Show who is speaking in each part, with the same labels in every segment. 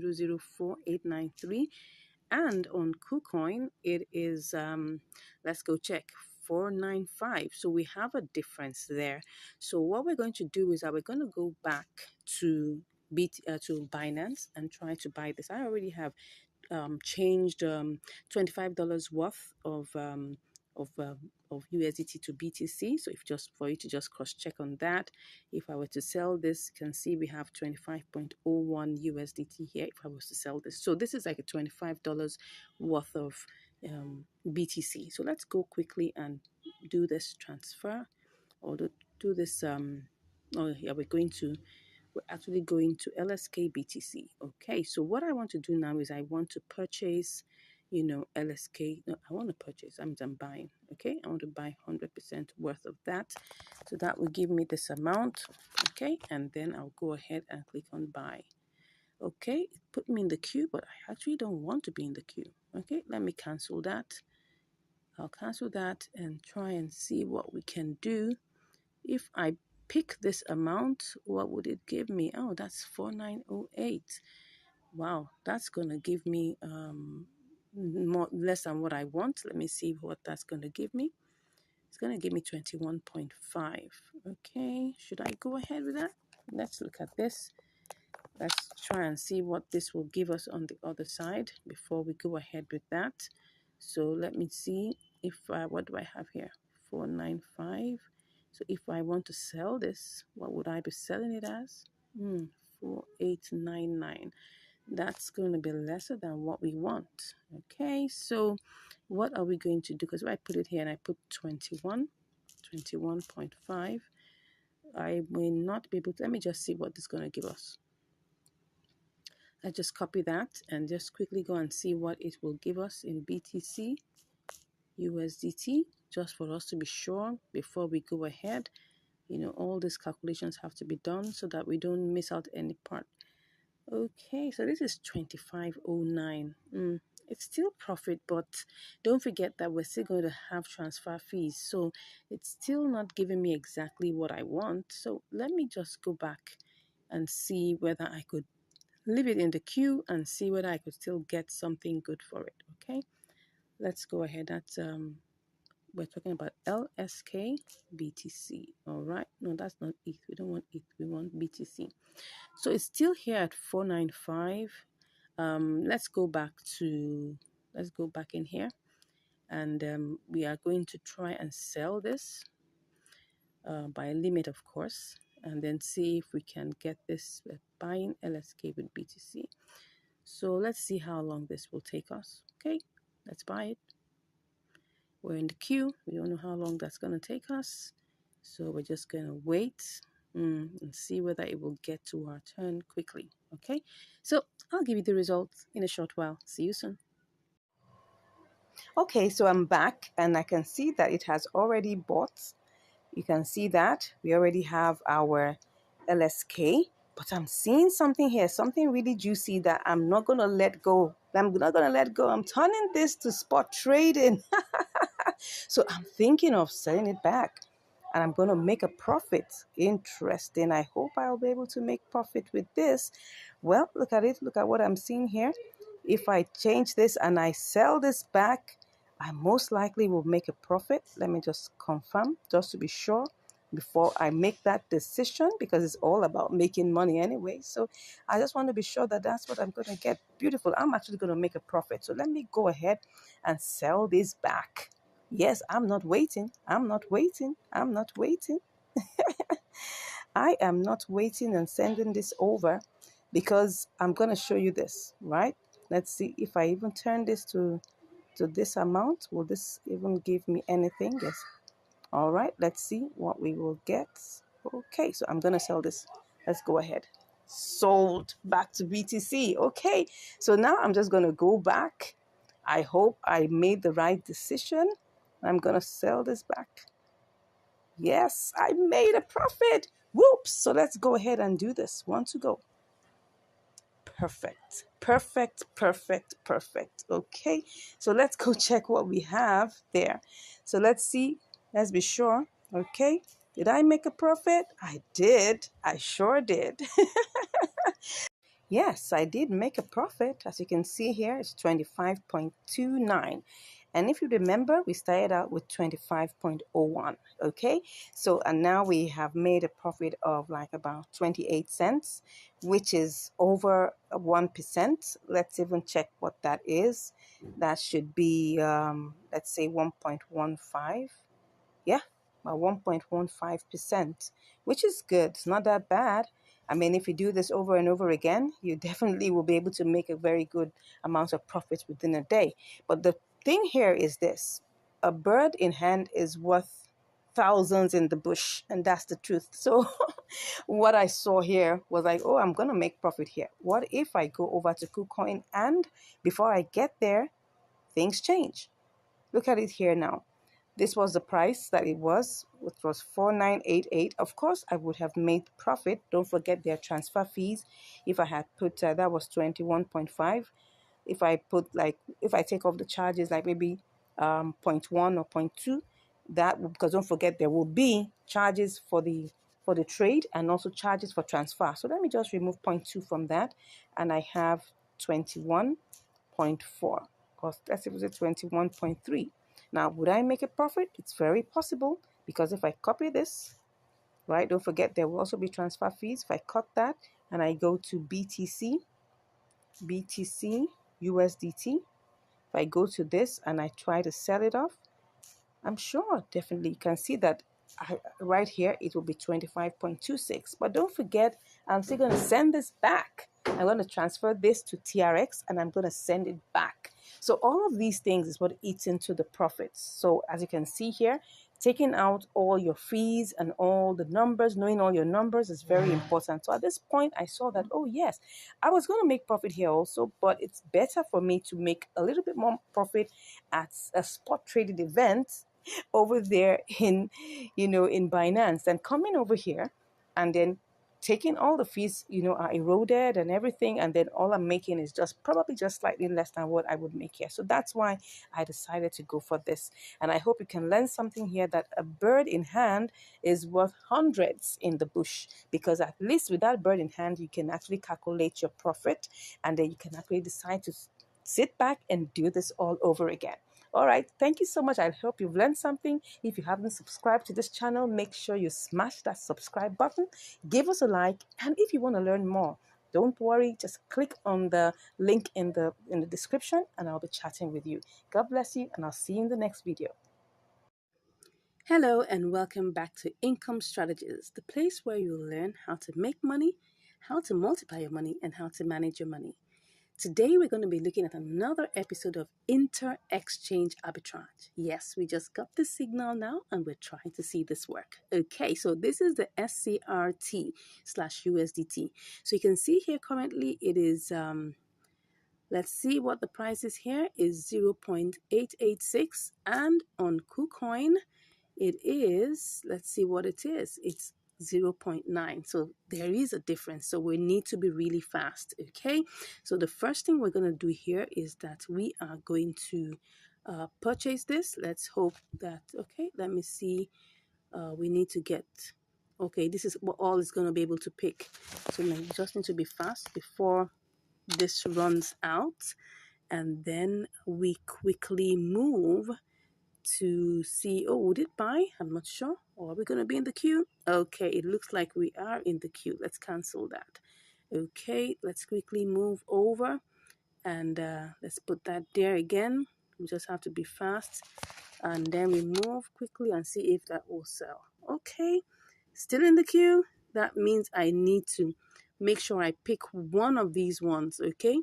Speaker 1: 0.004893, and on KuCoin it is let's go check, 495. So we have a difference there. So what we're going to do is that we're going to go back to to Binance and try to buy this. I already have changed $25 worth of um, of USDT to BTC. So if just for you to just cross check on that, if I were to sell this, you can see we have 25.01 USDT here. If I was to sell this, so this is like a $25 worth of BTC. So let's go quickly and do this transfer, or do this. Oh yeah, we're actually going to LSK BTC. Okay, so what I want to do now is I want to purchase, LSK. No, I want to purchase. I'm buying. Okay, I want to buy 100% worth of that. So that will give me this amount. Okay, and then I'll go ahead and click on buy. Okay, put me in the queue, but I actually don't want to be in the queue. Okay, let me cancel that. I'll cancel that and try and see what we can do. If I pick this amount, what would it give me? Oh, that's 4908. Wow, that's gonna give me less than what I want. Let me see what that's gonna give me. It's gonna give me 21.5. Okay, should I go ahead with that? Let's look at this. Let's try and see what this will give us on the other side before we go ahead with that. So let me see if what do I have here? 495. So if I want to sell this, what would I be selling it as? 4899. That's going to be lesser than what we want. Okay, so what are we going to do? Because if I put it here and I put 21.5, I may not be able to. Let me just see what this is going to give us. I just copy that and just quickly go and see what it will give us in BTC, USDT, just for us to be sure before we go ahead. All these calculations have to be done so that we don't miss out any part. Okay, so this is 2509. It's still profit, but don't forget that we're still going to have transfer fees. So it's still not giving me exactly what I want. So let me just go back and see whether I could leave it in the queue and see whether I could still get something good for it. Okay, let's go ahead. That's we're talking about LSK BTC. All right, no, that's not ETH. We don't want ETH, we want BTC. So it's still here at 495. Let's go back in here, and we are going to try and sell this by a limit, of course, and then see if we can get this buying LSK with BTC. So let's see how long this will take us. Okay, let's buy it. We're in the queue. We don't know how long that's going to take us. So we're just going to wait and see whether it will get to our turn quickly. Okay, so I'll give you the results in a short while. See you soon. Okay, so I'm back and I can see that it has already bought. You can see that we already have our LSK, but I'm seeing something here, something really juicy that I'm not going to let go. I'm not going to let go. I'm turning this to spot trading. So I'm thinking of selling it back and I'm going to make a profit. Interesting. I hope I'll be able to make profit with this. Well, look at it. Look at what I'm seeing here. If I change this and I sell this back, I most likely will make a profit. Let me just confirm just to be sure before I make that decision, because it's all about making money anyway. So I just want to be sure that that's what I'm going to get. Beautiful. I'm actually going to make a profit. So let me go ahead and sell this back. Yes, I'm not waiting. I'm not waiting. I'm not waiting. I am not waiting and sending this over because I'm going to show you this, right? Let's see if I even turn this to this amount. Will this even give me anything? Yes. All right, let's see what we will get. Okay, so I'm going to sell this. Let's go ahead. Sold back to BTC. Okay, so now I'm just going to go back. I hope I made the right decision. I'm going to sell this back. Yes, I made a profit. Whoops. So let's go ahead and do this. One to go. Perfect. Perfect, perfect, perfect. Okay, so let's go check what we have there. So let's see. Let's be sure. Okay, did I make a profit? I did. I sure did. Yes, I did make a profit. As you can see here, it's 25.29. And if you remember, we started out with 25.01. Okay, so and now we have made a profit of like about 28 cents, which is over 1%. Let's even check what that is. That should be, let's say 1.15. Yeah, about 1.15%, which is good. It's not that bad. I mean, if you do this over and over again, you definitely will be able to make a very good amount of profits within a day. But the thing here is this: a bird in hand is worth thousands in the bush, and that's the truth. So, what I saw here was like, oh, I'm going to make profit here. What if I go over to KuCoin and before I get there, things change? Look at it here now. This was the price that it was, which was 4988. Of course, I would have made profit. Don't forget their transfer fees. If I had put that was 21.5. If I put like if I take off the charges like maybe zero point 0.1 or zero point 0.2, that because don't forget there will be charges for the trade and also charges for transfer. So let me just remove zero point 0.2 from that, and I have 21.4. Because let's say it was 21.3. Now, would I make a profit? It's very possible because if I copy this, right, don't forget there will also be transfer fees. If I cut that and I go to BTC, USDT, if I go to this and I try to sell it off, I'm sure definitely you can see that right here it will be 25.26. But don't forget, I'm still going to send this back. I'm going to transfer this to TRX and I'm going to send it back. So all of these things is what eats into the profits. So as you can see here, taking out all your fees and all the numbers, knowing all your numbers is very important. So at this point, I saw that, oh yes, I was going to make profit here also, but it's better for me to make a little bit more profit at a spot traded event over there in, in Binance than coming over here and then taking all the fees, are eroded and everything. And then all I'm making is probably just slightly less than what I would make here. So that's why I decided to go for this. And I hope you can learn something here that a bird in hand is worth hundreds in the bush, because at least with that bird in hand, you can actually calculate your profit and then you can actually decide to sit back and do this all over again. All right, thank you so much. I hope you've learned something. If you haven't subscribed to this channel, make sure you smash that subscribe button, give us a like, and if you want to learn more, don't worry, just click on the link in the description and I'll be chatting with you. God bless you, and I'll see you in the next video. Hello and welcome back to Income Strategies, the place where you'll learn how to make money, how to multiply your money, and how to manage your money. Today, we're going to be looking at another episode of inter-exchange arbitrage. Yes, we just got the signal now and we're trying to see this work. Okay, so this is the SCRT slash USDT. So you can see here currently it is, let's see what the price is here, is 0.886, and on KuCoin, it is, let's see what it is. It's 0.9. So there is a difference. So we need to be really fast. Okay. So the first thing we're going to do here is that we are going to purchase this. Let's hope that, okay, let me see. We need to get, okay, this is what all is going to be able to pick. So we just need to be fast before this runs out. And then we quickly move to see, oh, would it buy? I'm not sure. Or are we going to be in the queue? Okay, it looks like we are in the queue. Let's cancel that. Okay, let's quickly move over and let's put that there again. We just have to be fast, and then we move quickly and see if that will sell. Okay, still in the queue. That means I need to make sure I pick one of these ones. Okay,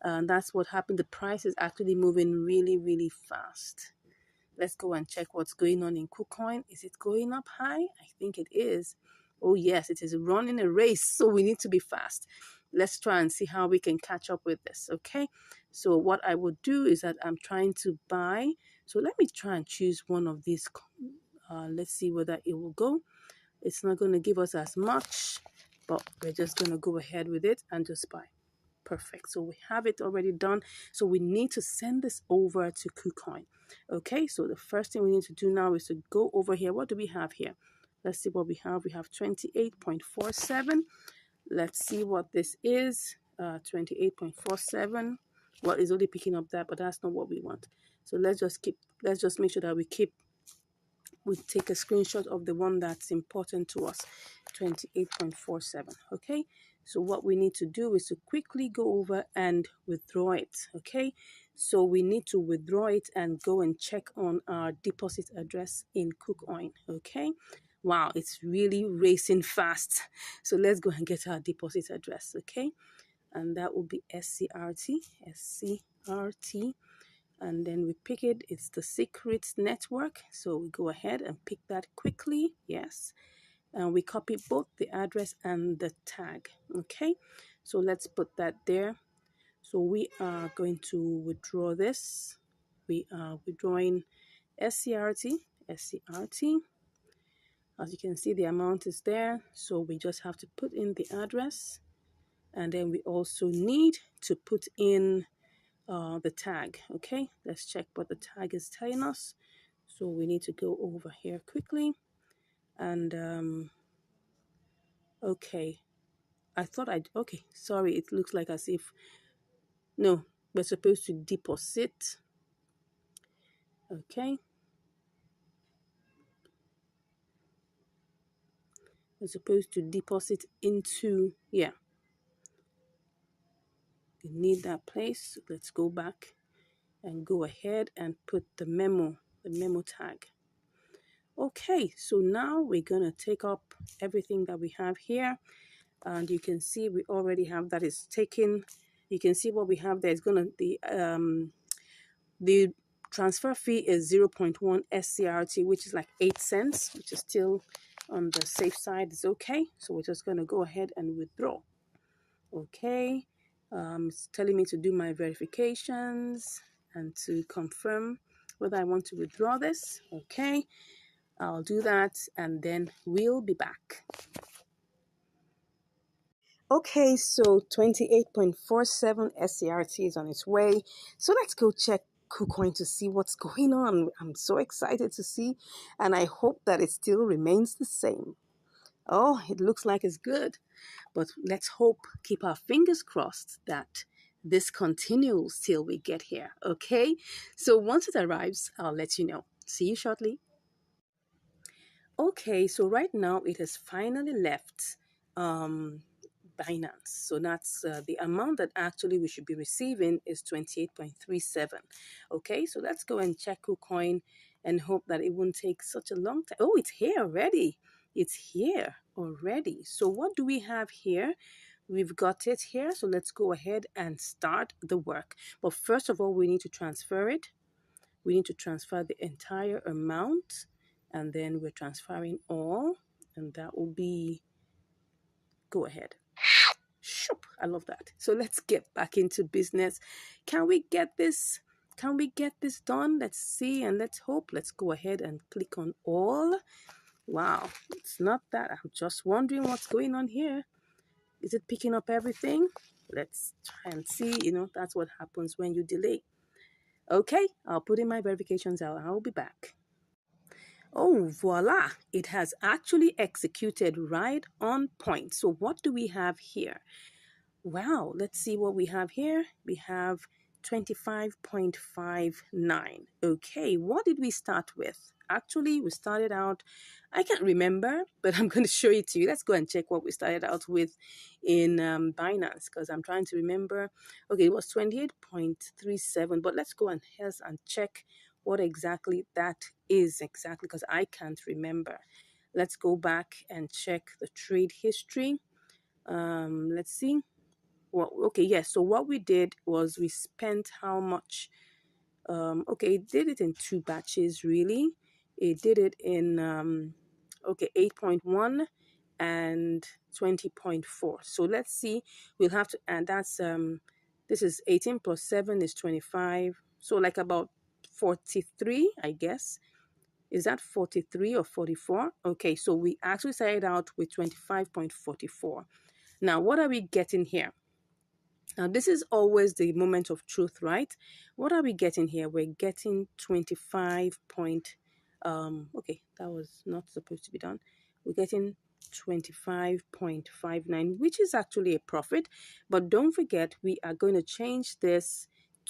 Speaker 1: and that's what happened. The price is actually moving really, really fast. Let's go and check what's going on in KuCoin. Is it going up high? I think it is. Oh yes, it is running a race, so we need to be fast. Let's try and see how we can catch up with this, okay? So what I would do is that I'm trying to buy. So let me try and choose one of these. Let's see whether it will go. It's not going to give us as much, but we're just going to go ahead with it and just buy. Perfect. So we have it already done. So we need to send this over to KuCoin. Okay, so the first thing we need to do now is to go over here. What do we have here? Let's see what we have. We have 28.47. Let's see what this is. 28.47. Well, it's only picking up that, but that's not what we want. So let's just make sure that we take a screenshot of the one that's important to us, 28.47. Okay, so what we need to do is to quickly go over and withdraw it. Okay, so we need to withdraw it and go and check on our deposit address in KuCoin. Okay, wow, it's really racing fast. So let's go and get our deposit address. Okay, and that will be SCRT, and then we pick it. It's the secret network, so we go ahead and pick that quickly. Yes, and we copy both the address and the tag. Okay, so let's put that there. So we are going to withdraw this. We are withdrawing SCRT. As you can see, the amount is there, so we just have to put in the address, and then we also need to put in the tag. Okay, let's check what the tag is telling us. So we need to go over here quickly, and okay, okay, sorry, it looks like as if, no, we're supposed to deposit. Okay, we're supposed to deposit into, yeah, we need that place. Let's go back and go ahead and put the memo tag. Okay, so now we're gonna take up everything that we have here, and you can see we already have that is taken. You can see what we have there is gonna the transfer fee is 0.1 SCRT, which is like 8 cents, which is still on the safe side. It's okay. So we're just gonna go ahead and withdraw. Okay, it's telling me to do my verifications and to confirm whether I want to withdraw this. Okay, I'll do that and then we'll be back. Okay, so 28.47 SCRT is on its way. So let's go check KuCoin to see what's going on. I'm so excited to see, and I hope that it still remains the same. Oh, it looks like it's good, but let's hope, keep our fingers crossed that this continues till we get here. Okay, so once it arrives, I'll let you know. See you shortly. Okay, so right now it has finally left Binance. So that's the amount that actually we should be receiving is 28.37. Okay, so let's go and check KuCoin and hope that it won't take such a long time. Oh, it's here already. It's here already. So what do we have here? We've got it here. So let's go ahead and start the work. But first of all, we need to transfer it. We need to transfer the entire amount, and then we're transferring all, and that will be, go ahead. Shoop, I love that. So let's get back into business. Can we get this? Can we get this done? Let's see and let's hope. Let's go ahead and click on all. Wow, it's not that. I'm just wondering what's going on here. Is it picking up everything? Let's try and see. You know, that's what happens when you delay. Okay, I'll put in my verifications out. I'll be back. Oh, voila. It has actually executed right on point. So what do we have here? Wow, let's see what we have here. We have 25.59. Okay, what did we start with? Actually, we started out, I can't remember, but I'm going to show it to you. Let's go and check what we started out with in Binance, because I'm trying to remember. Okay, it was 28.37, but let's go and check what exactly that is exactly, because I can't remember. Let's go back and check the trade history. Let's see. Well, okay, yes. So what we did was we spent how much? Okay, it did it in 2 batches, really. It did it in, okay, 8.1 and 20.4. So let's see. We'll have to, and that's, this is 18 plus 7 is 25. So like about 43, I guess. Is that 43 or 44? Okay, so we actually started out with 25.44. Now, what are we getting here? Now, this is always the moment of truth, right? What are we getting here? We're getting 25 point, okay, that was not supposed to be done. We're getting 25.59, which is actually a profit. But don't forget, we are going to change this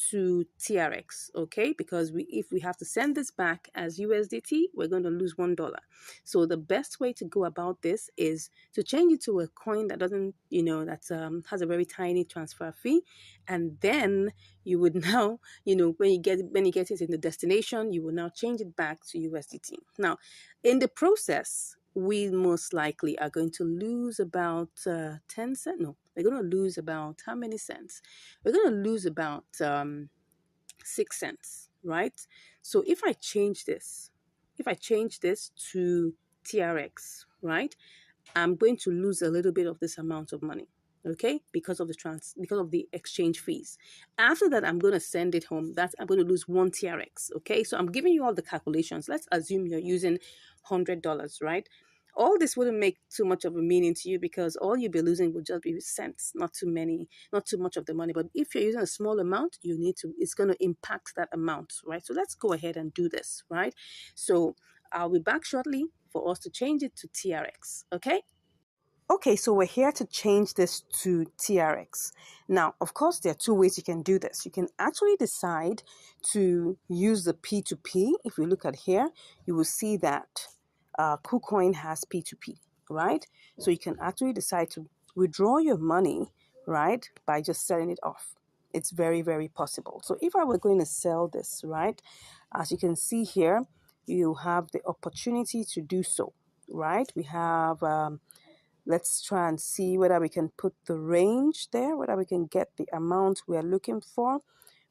Speaker 1: to TRX, okay? Because if we have to send this back as USDT, we're going to lose $1. So the best way to go about this is to change it to a coin that doesn't, that has a very tiny transfer fee, and then you would now, when you get it in the destination, you will now change it back to USDT. Now, in the process, we most likely are going to lose about 10 cents. No, we're going to lose about how many cents? We're going to lose about 6 cents, right? So if I change this to TRX, right, I'm going to lose a little bit of this amount of money, okay, because of the exchange fees. After that, I'm going to send it home. I'm going to lose 1 TRX, okay? So I'm giving you all the calculations. Let's assume you're using $100, right? All this wouldn't make too much of a meaning to you because all you'll be losing would just be cents, not too much of the money. But if you're using a small amount, it's going to impact that amount, right? So let's go ahead and do this, right? So I'll be back shortly for us to change it to TRX, okay? Okay, so we're here to change this to TRX. Now, of course, there are two ways you can do this. You can actually decide to use the P2P. If we look at here, you will see that KuCoin has P2P, right? So you can actually decide to withdraw your money, right, by just selling it off. It's very, very possible. So if I were going to sell this, right, as you can see here, you have the opportunity to do so, right? We have... let's try and see whether we can put the range there, whether we can get the amount we're looking for.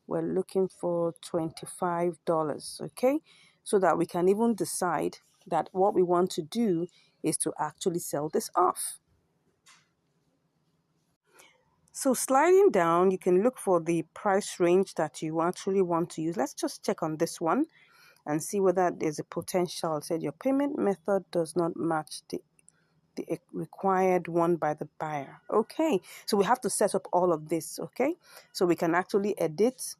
Speaker 1: We're looking for $25, okay? So that we can even decide that what we want to do is to actually sell this off. So sliding down, you can look for the price range that you actually want to use. Let's just check on this one and see whether there's a potential. It said your payment method does not match the required one by the buyer. Okay, so we have to set up all of this, okay? So we can actually edit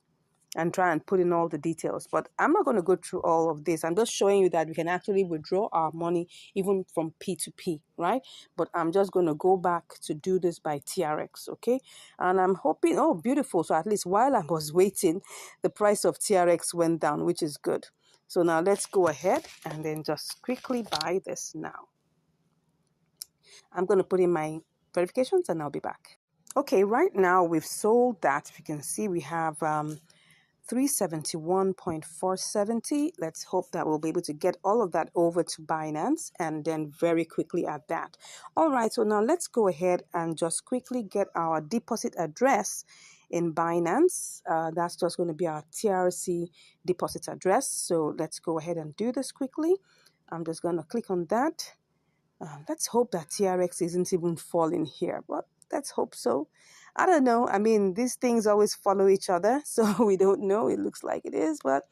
Speaker 1: and try and put in all the details. But I'm not going to go through all of this. I'm just showing you that we can actually withdraw our money even from P2P, right? But I'm just going to go back to do this by TRX, okay? And I'm hoping, oh, beautiful. So at least while I was waiting, the price of TRX went down, which is good. So now let's go ahead and then just quickly buy this now. I'm going to put in my verifications and I'll be back. Okay, right now we've sold that. If you can see, we have 371.470. Let's hope that we'll be able to get all of that over to Binance and then very quickly at that. All right, so now let's go ahead and just quickly get our deposit address in Binance. That's just going to be our TRC deposit address. So let's go ahead and do this quickly. I'm just going to click on that. Let's hope that TRX isn't even falling here, but let's hope so. I don't know. I mean, these things always follow each other, so we don't know. It looks like it is, but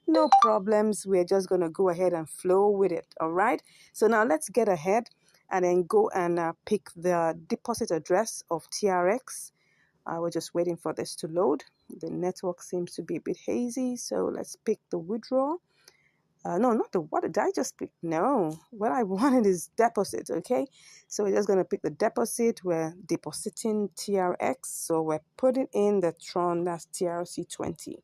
Speaker 1: no problems. We're just going to go ahead and flow with it, all right? So now let's get ahead and then go and pick the deposit address of TRX. We're just waiting for this to load. The network seems to be a bit hazy, so let's pick the withdrawal. No, not the what did I just pick? No, what I wanted is deposit, okay? So we're just going to pick the deposit. We're depositing TRX. So we're putting in the Tron, that's TRC20.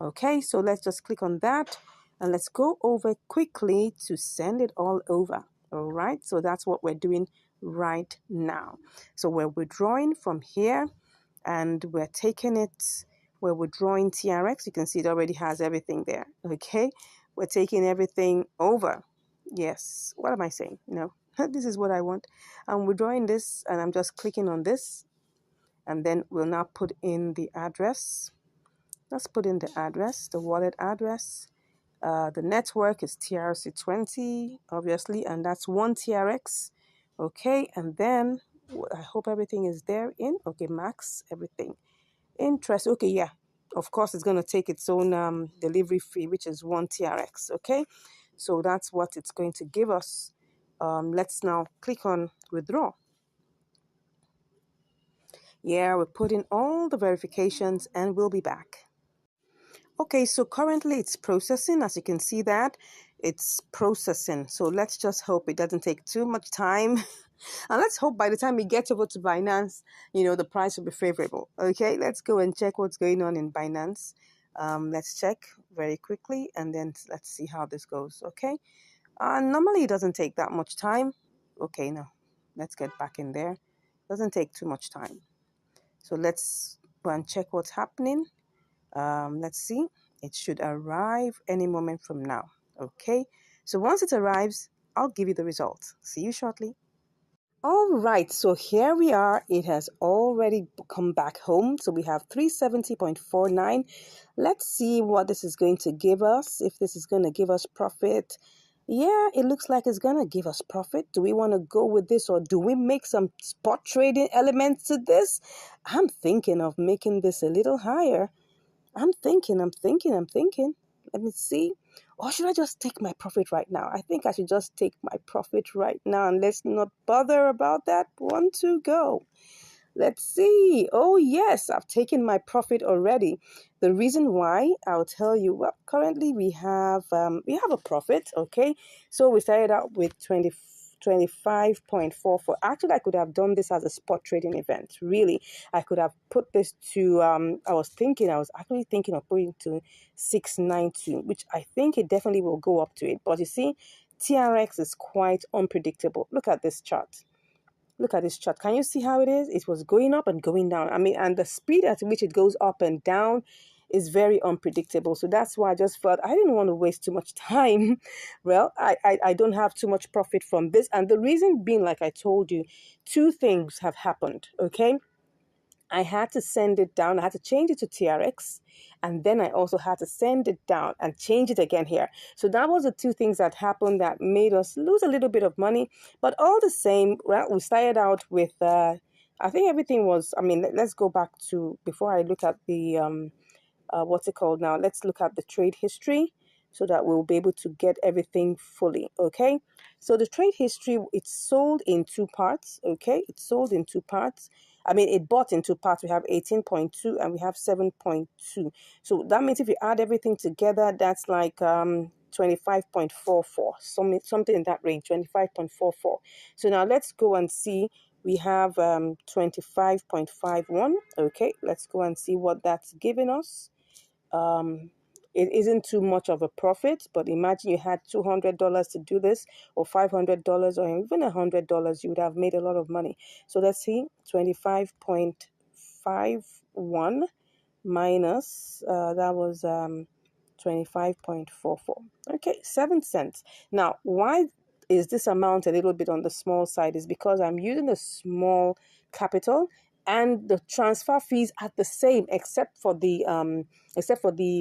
Speaker 1: Okay, so let's just click on that and let's go over quickly to send it all over. All right, so that's what we're doing right now. So we're withdrawing from here and we're taking it, we're withdrawing TRX. You can see it already has everything there, okay? We're taking everything over. Yes. What am I saying? No. This is what I want. I'm withdrawing this and I'm just clicking on this. And then we'll now put in the address. Let's put in the address, the wallet address. The network is TRC20, obviously, and that's 1 TRX. Okay, and then I hope everything is there in. Okay, max, everything. Interest, okay, yeah. Of course, it's going to take its own delivery fee, which is 1 TRX, okay? So that's what it's going to give us. Let's now click on withdraw. Yeah, we're putting all the verifications and we'll be back. Okay, so currently it's processing. As you can see that, it's processing. So let's just hope it doesn't take too much time. And let's hope by the time it gets over to Binance, the price will be favorable. Okay, let's go and check what's going on in Binance. Let's check very quickly and then let's see how this goes. Okay. Normally it doesn't take that much time. Okay, now let's get back in there. Doesn't take too much time. So let's go and check what's happening. Let's see. It should arrive any moment from now. Okay. So once it arrives, I'll give you the results. See you shortly. All right, so here we are. It has already come back home. So we have 370.49. Let's see what this is going to give us. If this is going to give us profit. Yeah, it looks like it's going to give us profit. Do we want to go with this or do we make some spot trading elements to this? I'm thinking of making this a little higher. I'm thinking. Let me see. Or should I just take my profit right now? I think I should just take my profit right now and let's not bother about that. 1, 2, go. Let's see. Oh, yes, I've taken my profit already. The reason why, I'll tell you. Well, currently we have a profit, okay? So we started out with 25.44. Actually, I could have done this as a spot trading event. Really, I could have put this to, I was actually thinking of putting to 692, which I think it definitely will go up to it. But you see, TRX is quite unpredictable. Look at this chart. Look at this chart. Can you see how it is? It was going up and going down. I mean, and the speed at which it goes up and down is very unpredictable. So that's why I just felt I didn't want to waste too much time. Well, I don't have too much profit from this. And the reason being, like I told you, two things have happened, okay? I had to send it down. I had to change it to TRX. And then I also had to send it down and change it again here. So that was the two things that happened that made us lose a little bit of money. But all the same, well, we started out with, I think everything was, I mean, let's go back to, before I look at the, what's it called now? Let's look at the trade history so that we'll be able to get everything fully, okay? So the trade history, it's sold in two parts, okay? It's sold in two parts. I mean, it bought in two parts. We have 18.2 and we have 7.2. So that means if you add everything together, that's like 25.44, something in that range, 25.44. So now let's go and see. We have 25.51. Okay, let's go and see what that's giving us. It isn't too much of a profit, but imagine you had $200 to do this, or $500, or even $100, you would have made a lot of money. So let's see, 25.51 minus, that was 25.44. Okay, 7 cents. Now, why is this amount a little bit on the small side? Is because I'm using a small capital and the transfer fees are the same except for the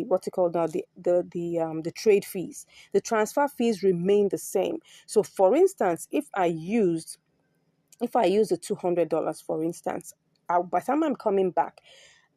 Speaker 1: what's it called now, the trade fees. The transfer fees remain the same. So for instance, if I use the $200, for instance, by the time I'm coming back,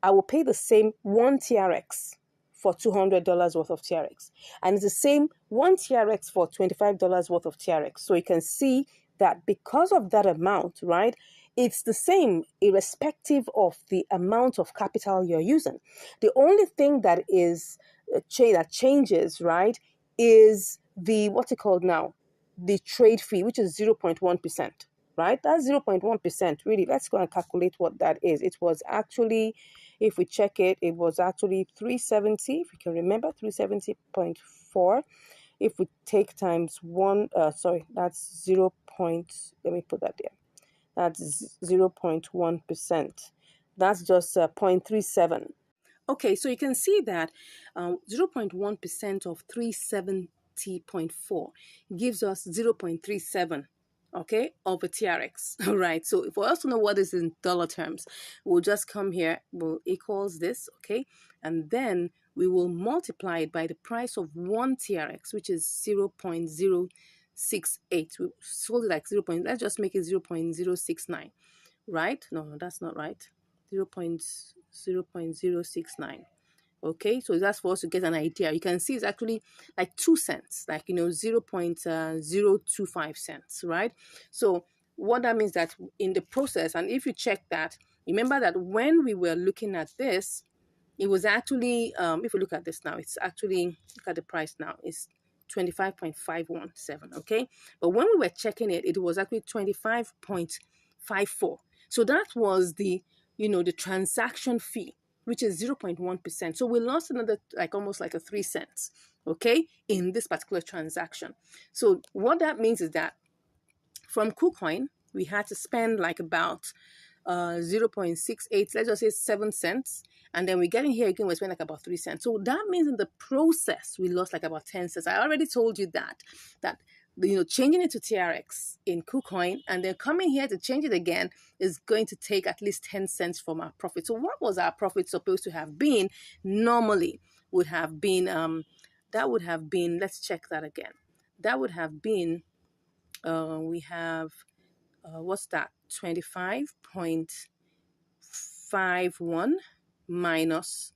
Speaker 1: I will pay the same 1 TRX for $200 worth of TRX. And it's the same 1 TRX for $25 worth of TRX. So you can see that because of that amount, right, it's the same irrespective of the amount of capital you're using. The only thing that is that changes, right, is the, what's it called now? The trade fee, which is 0.1%. Right? That's 0.1%. Really, let's go and calculate what that is. It was actually, if we check it, it was actually 370, if you can remember, 370.4. If we take times one, that's 0. Let me put that there. That's 0.1%. That's just 0.37. Okay, so you can see that 0.1% of 370.4 gives us 0.37, okay, of a TRX. All right, so for us to know what is in dollar terms, we'll just come here, we'll equals this, okay, and then we will multiply it by the price of 1 TRX, which is 0.068. We sold it like let's just make it 0.069, right? No, that's not right. 0.069. Okay, so that's for us to get an idea. You can see it's actually like 2 cents, like 0.025 cents, right? So what that means that in the process, and if you check that, remember that when we were looking at this, it was actually if we look at this now, it's actually, look at the price now, it's 25.517, okay? But when we were checking it, it was actually 25.54. So that was the, the transaction fee, which is 0.1%. So we lost another, like almost like a 3 cents, okay, in this particular transaction. So what that means is that from KuCoin, we had to spend like about 0.68, let's just say 7 cents. And then we get in here again, we spend like about 3 cents. So that means in the process, we lost like about 10 cents. I already told you that changing it to TRX in KuCoin and then coming here to change it again is going to take at least 10 cents from our profit. So what was our profit supposed to have been? Normally would have been, that would have been, let's check that again. That would have been, we have, what's that? 25.51 minus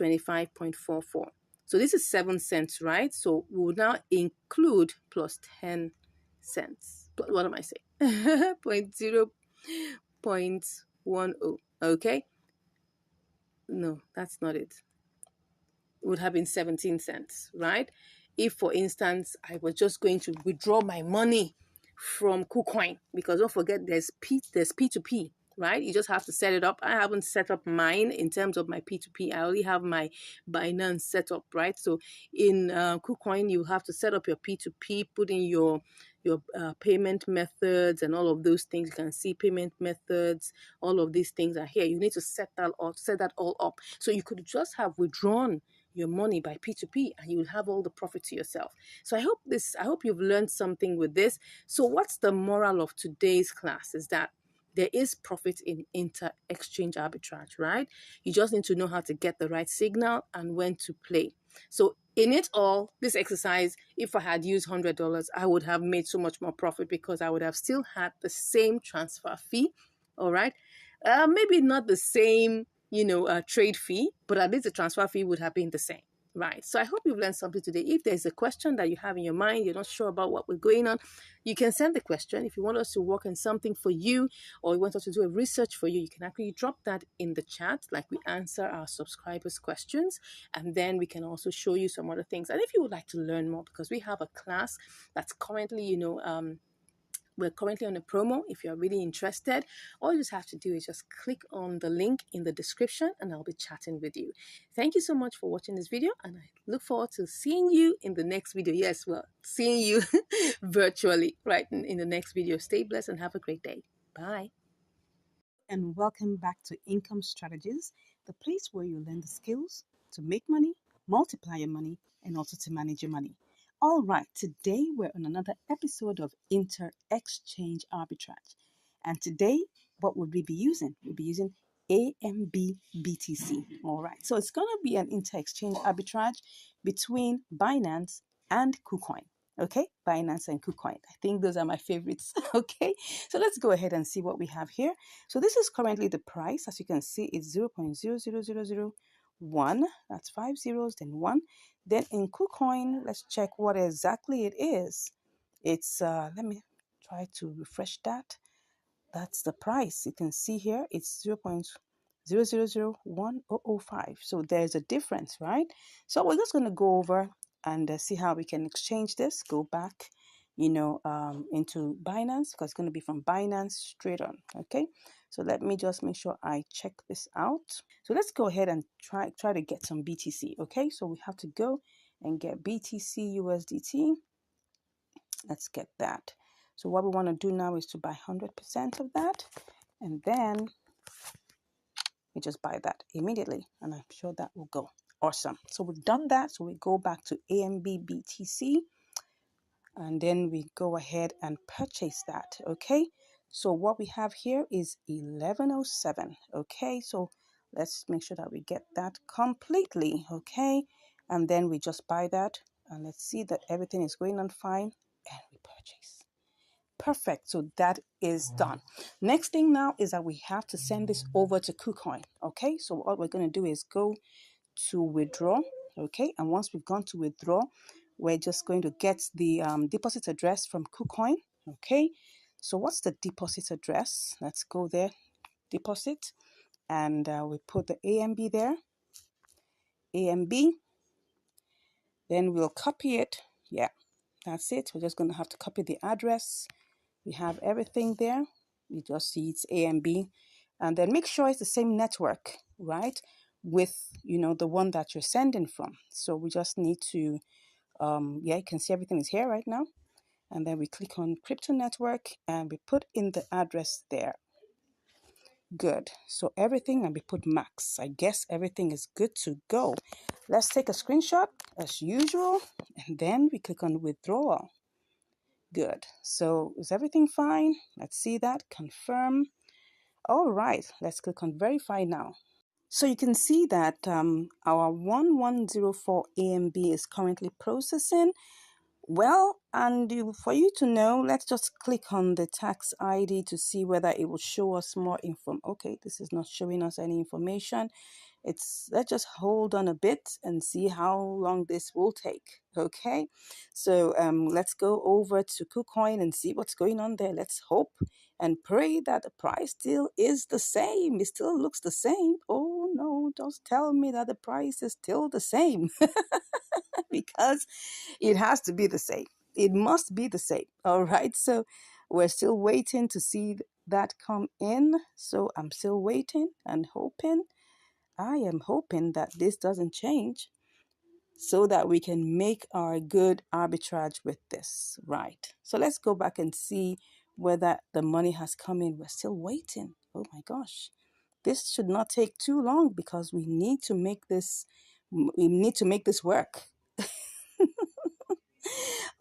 Speaker 1: 25.44. So this is 7 cents, right? So we will now include plus 10 cents. What am I saying? 0.10. Okay. No, that's not it. It would have been 17 cents, right? If, for instance, I was just going to withdraw my money from KuCoin, because don't forget there's P2P, right? You just have to set it up. I haven't set up mine in terms of my P2P. I only have my Binance set up, right? So in KuCoin, you have to set up your P2P, put in your payment methods and all of those things. You can see payment methods. All of these things are here. You need to set that all up. So you could just have withdrawn your money by P2P and you will have all the profit to yourself. So I hope you've learned something with this. So what's the moral of today's class is that there is profit in inter-exchange arbitrage, right? You just need to know how to get the right signal and when to play. So in it all, this exercise, if I had used $100, I would have made so much more profit because I would have still had the same transfer fee, all right? Maybe not the same trade fee, but at least the transfer fee would have been the same, right? So I hope you've learned something today. If there's a question that you have in your mind, you're not sure about what we're going on, you can send the question. If you want us to work on something for you or you want us to do a research for you, you can actually drop that in the chat, like we answer our subscribers' questions, and then we can also show you some other things. And if you would like to learn more, because we have a class that's currently, we're currently on a promo. If you're really interested, all you just have to do is just click on the link in the description and I'll be chatting with you. Thank you so much for watching this video and I look forward to seeing you in the next video. Yes, well, seeing you virtually right in the next video. Stay blessed and have a great day. Bye.
Speaker 2: And welcome back to Income Strategies, the place where you learn the skills to make money, multiply your money, and also to manage your money. All right, today we're on another episode of Inter-Exchange Arbitrage. And today, what would we be using? We'll be using AMB BTC. All right, so it's going to be an inter-exchange arbitrage between Binance and KuCoin. Okay, Binance and KuCoin. I think those are my favorites. Okay, so let's go ahead and see what we have here. So this is currently the price. As you can see, it's 0.00001. That's 5 zeros, then 1. Then in KuCoin, let's check what exactly it is. It's, let me try to refresh that. That's the price. You can see here, it's 0.0001005. So there's a difference, right? So we're just going to go over and see how we can exchange this. Go back, into Binance, because it's going to be from Binance straight on. Okay, so let me just make sure I check this out. So let's go ahead and try to get some BTC. Okay, so we have to go and get BTC USDT. Let's get that. So what we want to do now is to buy 100% of that, and then we just buy that immediately, and I'm sure that will go awesome. So we've done that. So we go back to AMB BTC, and then we go ahead and purchase that. Okay, so what we have here is 1107. Okay, so let's make sure that we get that completely. Okay, and then we just buy that, and let's see that everything is going on fine, and we purchase. Perfect. So that is done. Next thing now is that we have to send this over to KuCoin. Okay, so what we're going to do is go to withdraw. Okay, and once we've gone to withdraw, we're just going to get the deposit address from KuCoin. Okay, so what's the deposit address? Let's go there, deposit, and we put the AMB there, AMB. Then we'll copy it Yeah, that's it. We're just going to have to copy the address. We have everything there. You just see it's A and B. And then make sure it's the same network, right? With, the one that you're sending from. So we just need to, yeah, you can see everything is here right now. And then we click on crypto network and we put in the address there. Good. So everything, and we put max. I guess everything is good to go. Let's take a screenshot as usual. And then we click on withdrawal. Good. So is everything fine? Let's see that. Confirm. All right. Let's click on verify now. So you can see that our 1104 AMB is currently processing. Well, and for you to know, let's just click on the tax ID to see whether it will show us more info. Okay, this is not showing us any information. Let's just hold on a bit and see how long this will take. Okay, so let's go over to KuCoin and see what's going on there. Let's hope and pray that the price still is the same. It still looks the same. Oh no, don't tell me that the price is still the same. Because it has to be the same. It must be the same. All right. So we're still waiting to see that come in. So I'm still waiting and hoping. I am hoping that this doesn't change so that we can make our good arbitrage with this. Right. So let's go back and see whether the money has come in. We're still waiting. Oh my gosh. This should not take too long because we need to make this work.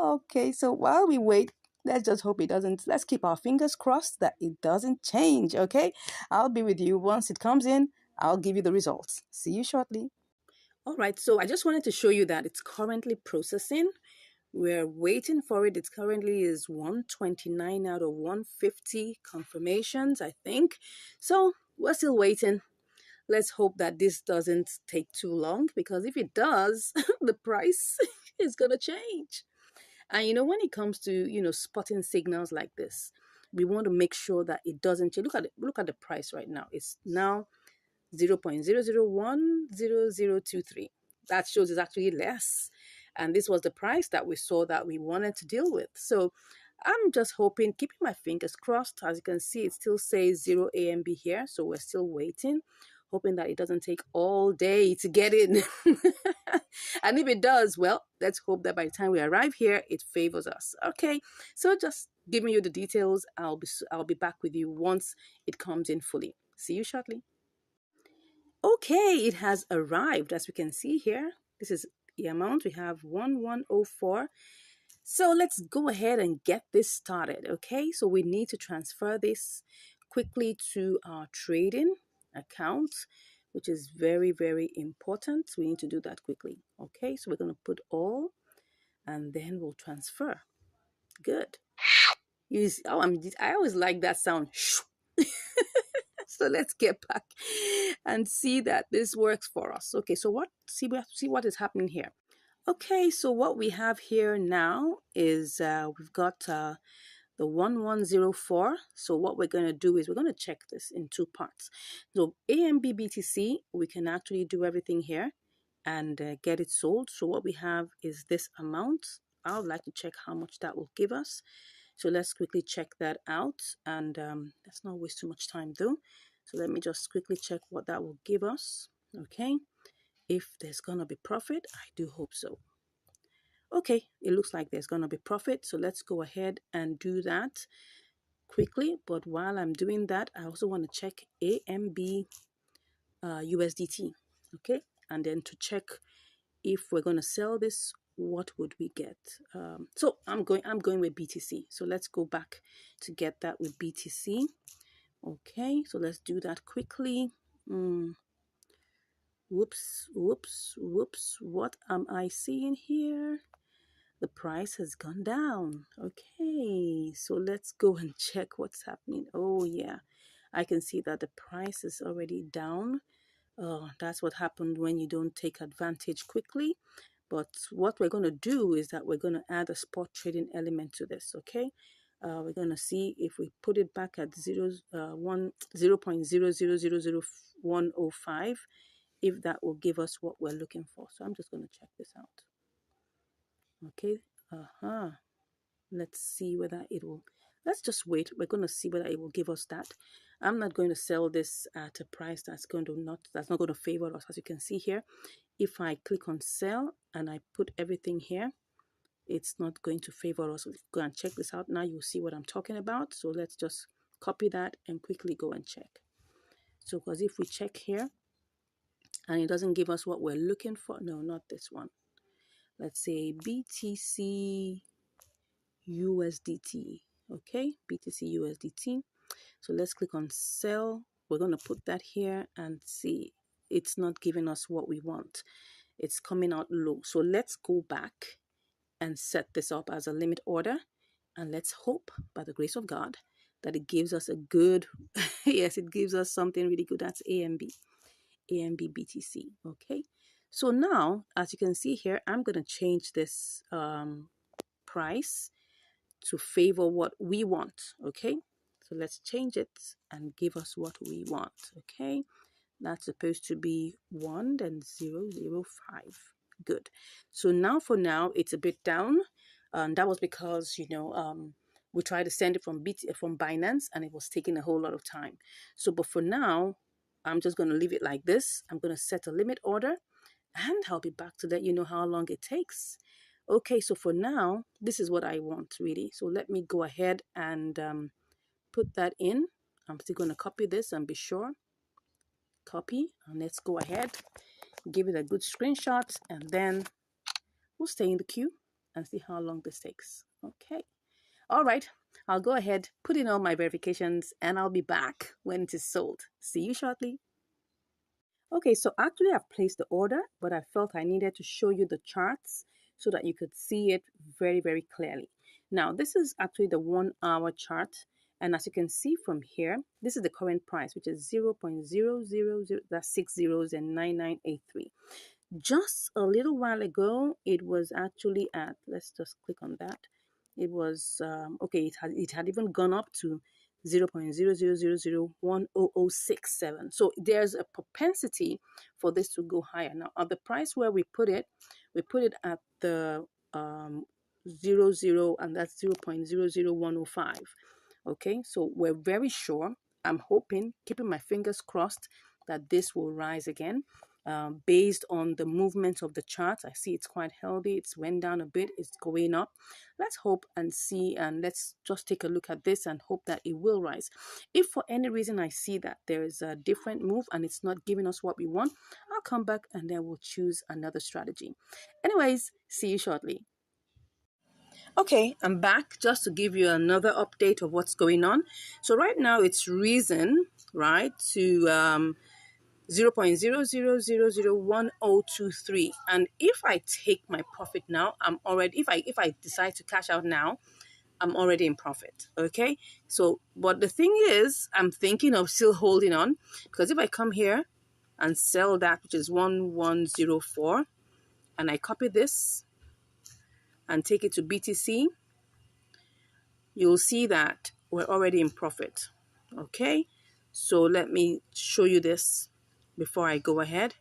Speaker 2: Okay, so while we wait, let's just hope it doesn't. Let's keep our fingers crossed that it doesn't change. Okay, I'll be with you once it comes in. I'll give you the results. See you shortly.
Speaker 1: All right, so I just wanted to show you that it's currently processing. We're waiting for it. It currently is 129 out of 150 confirmations, I think. So we're still waiting. Let's hope that this doesn't take too long, because if it does, the price is going to change. And when it comes to, spotting signals like this, we want to make sure that it doesn't change. Look at the price right now. It's now 0.00100023. That shows it's actually less. And this was the price that we saw that we wanted to deal with. So I'm just hoping, keeping my fingers crossed. As you can see, it still says 0 AMB here. So we're still waiting, hoping that it doesn't take all day to get in. And if it does, well, let's hope that by the time we arrive here, it favors us. Okay, so just giving you the details. I'll be back with you once it comes in fully. See you shortly. Okay, it has arrived. As we can see here, this is the amount. We have 1104. So let's go ahead and get this started. Okay, so we need to transfer this quickly to our trading account, which is very, very important. We need to do that quickly. Okay, so we're going to put all, and then we'll transfer. Good. I always like that sound. So let's get back and see that this works for us. Okay, so see what is happening here. Okay, so what we have here now is we've got the 1104. So what we're going to do is we're going to check this in two parts. So AMB BTC, we can actually do everything here and get it sold. So what we have is this amount. I would like to check how much that will give us. So let's quickly check that out, and let's not waste too much time though. So let me just quickly check what that will give us. Okay, if there's gonna be profit, I do hope so. Okay, it looks like there's gonna be profit, so let's go ahead and do that quickly. But while I'm doing that, I also want to check AMB USDT. Okay, and then to check if we're going to sell this, what would we get? So I'm going with BTC. So let's go back to get that with BTC. Okay, so let's do that quickly. Whoops. What am I seeing here? The price has gone down. Okay, so let's go and check what's happening. Oh yeah, I can see that the price is already down. That's what happened when you don't take advantage quickly. But what we're going to do is that we're going to add a spot trading element to this. Okay, we're going to see if we put it back at 0.00000105, if that will give us what we're looking for. So I'm just going to check this out. Okay, Uh-huh. Let's see whether it will. Let's just wait. We're going to see whether it will give us that. I'm not going to sell this at a price that's not going to favor us. As you can see here, if I click on sell and I put everything here, it's not going to favor us. Go and check this out now. You'll see what I'm talking about. So let's just copy that and quickly go and check. So because if we check here and it doesn't give us what we're looking for, no, not this one. Let's say BTC USDT. Okay, BTC USDT. So let's click on sell. We're going to put that here and see it's not giving us what we want. It's coming out low. So let's go back and set this up as a limit order. And let's hope by the grace of God that it gives us a good, yes, it gives us something really good. That's AMB BTC. Okay. So now, as you can see here, I'm going to change this price to favor what we want. Okay. So let's change it and give us what we want. Okay. That's supposed to be 1 and 005. Good. So now for now, it's a bit down. And that was because, we tried to send it from Binance and it was taking a whole lot of time. So, but for now, I'm just going to leave it like this. I'm going to set a limit order and I'll be back to let you know how long it takes. Okay, so for now, this is what I want really. So let me go ahead and put that in. I'm still going to copy this and be sure. Copy, and let's go ahead, give it a good screenshot, and then we'll stay in the queue and see how long this takes. Okay. All right. I'll go ahead, put in all my verifications, and I'll be back when it is sold. See you shortly. Okay, so actually I've placed the order, but I felt I needed to show you the charts so that you could see it very, very clearly. Now, this is actually the 1 hour chart. And as you can see from here, this is the current price, which is 0.000, that's 6 zeros and 9983. Just a little while ago, it was actually at, let's just click on that. It was, okay, it had even gone up to 0.000010067. So there's a propensity for this to go higher. Now, at the price where we put it at the 00, and that's 0.00105. Okay, so we're very sure. I'm hoping, keeping my fingers crossed, that this will rise again. Based on the movement of the chart, I see it's quite healthy. It's went down a bit. It's going up. Let's hope and see, and let's just take a look at this and hope that it will rise. If for any reason I see that there is a different move and it's not giving us what we want, I'll come back and then we'll choose another strategy. Anyways, see you shortly. Okay, I'm back just to give you another update of what's going on. So right now it's risen, right, to 0.0001023. And if I take my profit now, I'm already, if I decide to cash out now, I'm already in profit. Okay. So, but the thing is, I'm thinking of still holding on, because if I come here and sell that, which is 1104, and I copy this and take it to BTC, you'll see that we're already in profit. Okay. So let me show you this before I go ahead.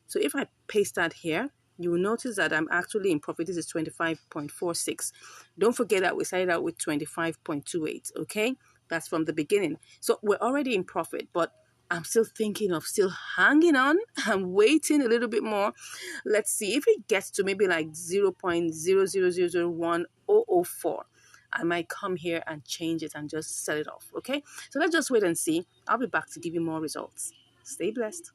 Speaker 1: So if I paste that here, you will notice that I'm actually in profit. This is 25.46. Don't forget that we started out with 25.28, okay? That's from the beginning. So we're already in profit, but I'm still thinking of still hanging on. I'm waiting a little bit more. Let's see if it gets to maybe like 0.0001004. I might come here and change it and just sell it off, okay? So let's just wait and see. I'll be back to give you more results. Stay blessed.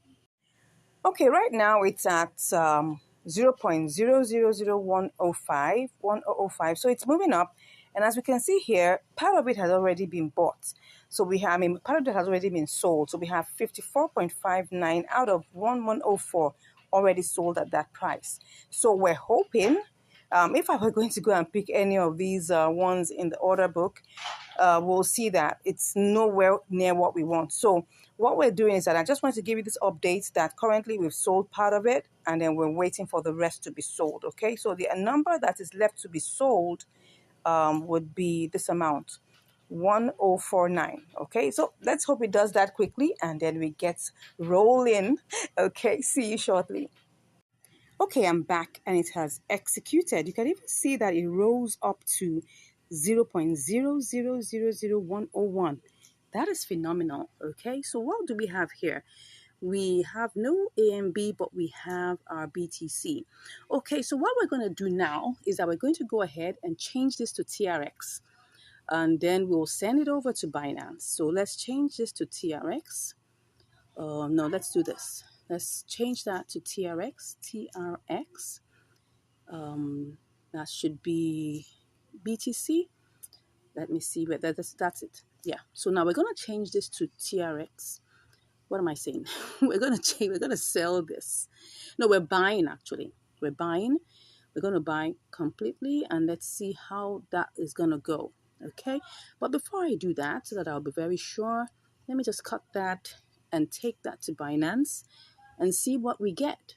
Speaker 1: Okay, right now it's at 0.0001005. So it's moving up. And as we can see here, part of it has already been bought. So we have, part of it has already been sold. So we have 54.59 out of 1104 already sold at that price. So we're hoping, if I were going to go and pick any of these ones in the order book, we'll see that it's nowhere near what we want. So what we're doing is that I just want to give you this update that currently we've sold part of it and then we're waiting for the rest to be sold. Okay, so the number that is left to be sold would be this amount, 1049. Okay, so let's hope it does that quickly and then we get rolling. Okay, see you shortly.
Speaker 2: Okay, I'm back and it has executed. You can even see that it rose up to 0.0000101. That is phenomenal. Okay, so what do we have here? We have no AMB, but we have our BTC. Okay, so what we're going to do now is that we're going to go ahead and change this to TRX, and then we'll send it over to Binance. So let's change this to TRX. No, let's do this. Let's change that to TRX. TRX. That should be BTC. Let me see where that's it. Yeah. So now we're gonna change this to TRX. What am I saying? We're gonna change. We're gonna sell this. No, we're buying actually. We're buying. We're gonna buy completely, and let's see how that is gonna go. Okay. But before I do that, so that I'll be very sure, let me just cut that and take that to Binance and see what we get.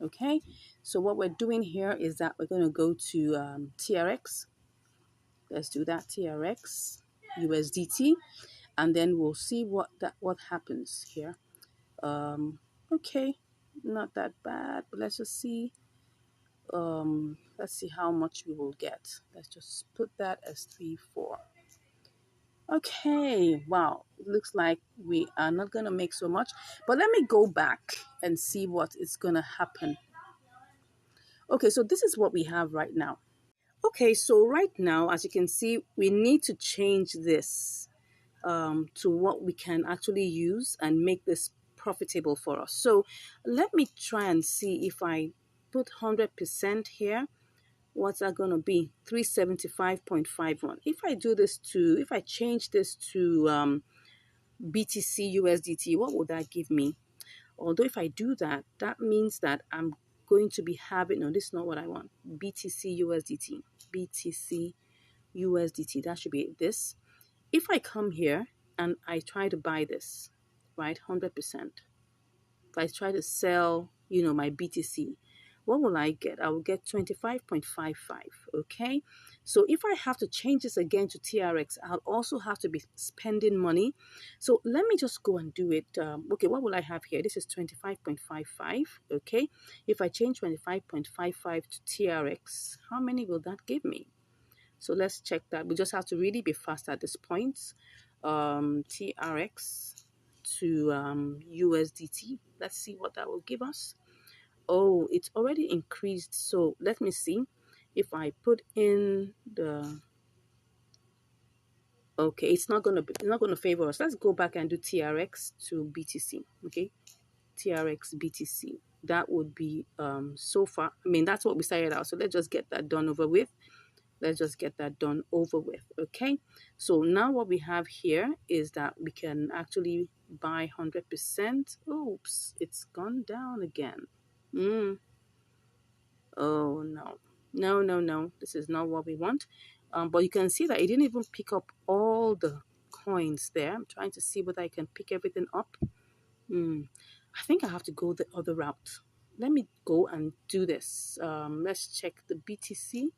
Speaker 2: Okay, so what we're doing here is that we're going to go to TRX. Let's do that, TRX USDT, and then we'll see what happens here. Okay, not that bad, but let's just see. Let's see how much we will get. Let's just put that as 3-4. Okay, wow, it looks like we are not going to make so much, but let me go back and see what is going to happen. Okay, so this is what we have right now. Okay, so right now, as you can see, we need to change this to what we can actually use and make this profitable for us. So let me try and see if I put 100% here, what's that going to be? 375.51. If I change this to BTC USDT, what would that give me? Although if I do that, that means that I'm going to be having, no, this is not what I want. BTC USDT, BTC USDT, that should be this. If I come here and I try to buy this, right, 100%, if I try to sell, my BTC, what will I get? I will get 25.55, okay? So if I have to change this again to TRX, I'll also have to be spending money. So let me just go and do it. Okay, what will I have here? This is 25.55, okay? If I change 25.55 to TRX, how many will that give me? So let's check that. We just have to really be fast at this point. TRX to USDT. Let's see what that will give us. Oh, it's already increased. So let me see if I put in the. Okay, it's not gonna favor us. Let's go back and do TRX to BTC. Okay, TRX BTC. That would be so far. I mean, that's what we started out. So let's just get that done over with. Let's just get that done over with. Okay, so now what we have here is that we can actually buy 100%. Oops, it's gone down again. Oh no, no, no, no. This is not what we want. But you can see that it didn't even pick up all the coins there. I'm trying to see whether I can pick everything up. I think I have to go the other route. Let me go and do this. Let's check the BTC